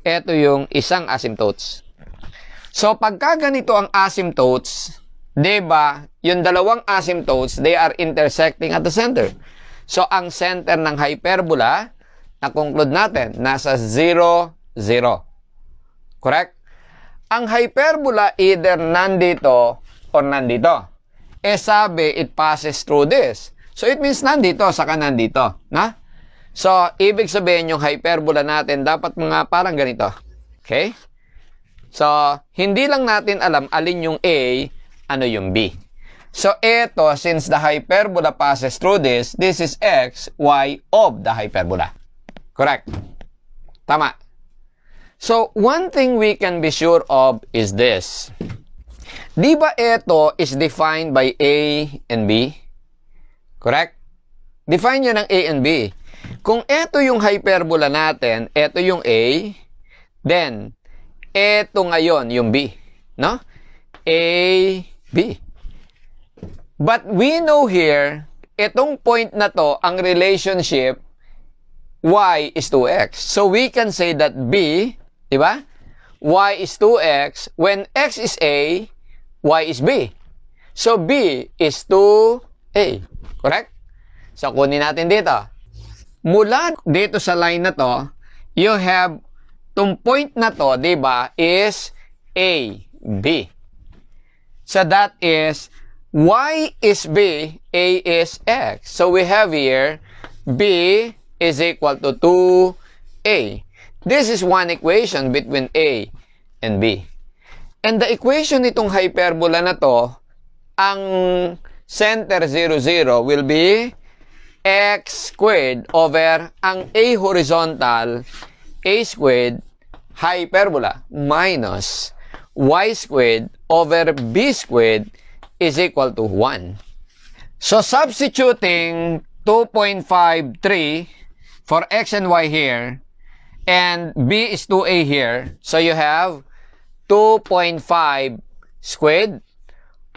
Ito yung isang asymptotes. So, pagka ganito ang asymptotes, diba, yung dalawang asymptotes, they are intersecting at the center. So, ang center ng hyperbola, na-conclude natin, nasa 0, 0. Correct? Ang hyperbola either nandito or nandito. Eh sabi, it passes through this. So, it means nandito, saka nandito. Na? So, ibig sabihin yung hyperbola natin, dapat mga parang ganito. Okay? So, hindi lang natin alam alin yung A, ano yung B. So, ito, since the hyperbola passes through this is x, y of the hyperbola. Correct? Tama. So, one thing we can be sure of is this. Di ba ito is defined by A and B? Correct? Define nyo ng A and B. Kung ito yung hyperbola natin, ito yung A, then, ito ngayon yung B. No? A, B. But we know here, itong point na to, ang relationship, y is 2x. So, we can say that B, di ba? Y is 2x. When x is A, y is B. So, B is 2A. Correct? So, kunin natin dito. Mula dito sa line na to, you have, tong point na to, diba, is A, B. So, that is, y is B, A is x. So, we have here, B is equal to 2A. This is one equation between A and B. And the equation nitong hyperbola na to, ang center 0, 0 will be x squared over ang A horizontal, A squared, hyperbola, minus y squared over B squared is equal to 1. So, substituting 2.53 for x and y here, and B is 2A here, so you have 2.5 squared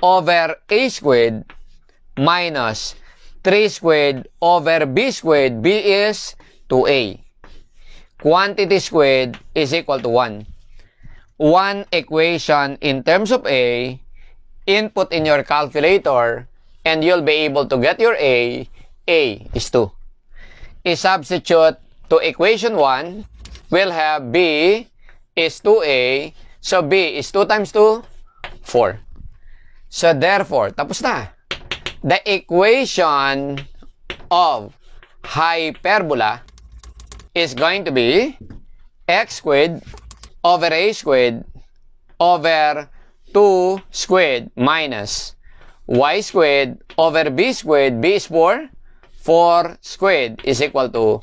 over A squared minus 3 squared over B squared. B is 2A. Quantity squared is equal to 1. One equation in terms of A, input in your calculator, and you'll be able to get your A. A is 2. I-substitute to equation 1, we'll have B is 2A. So, B is 2 times 2, 4. So, therefore, tapos na. The equation of hyperbola is going to be x squared over A squared over 2 squared minus y squared over B squared. B is 4. 4 squared is equal to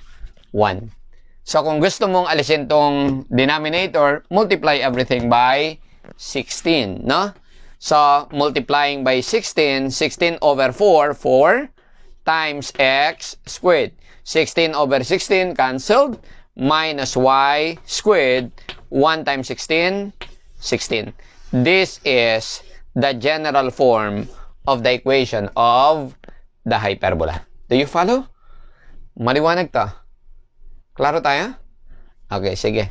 1. So, kung gusto mong alisin tong denominator, multiply everything by 16, no? So, multiplying by 16, 16 over 4, 4 times x squared. 16 over 16 canceled, minus y squared, 1 times 16, 16. This is the general form of the equation of the hyperbola. Do you follow? Maliwanag to. Klaro tayo? Okay, sige.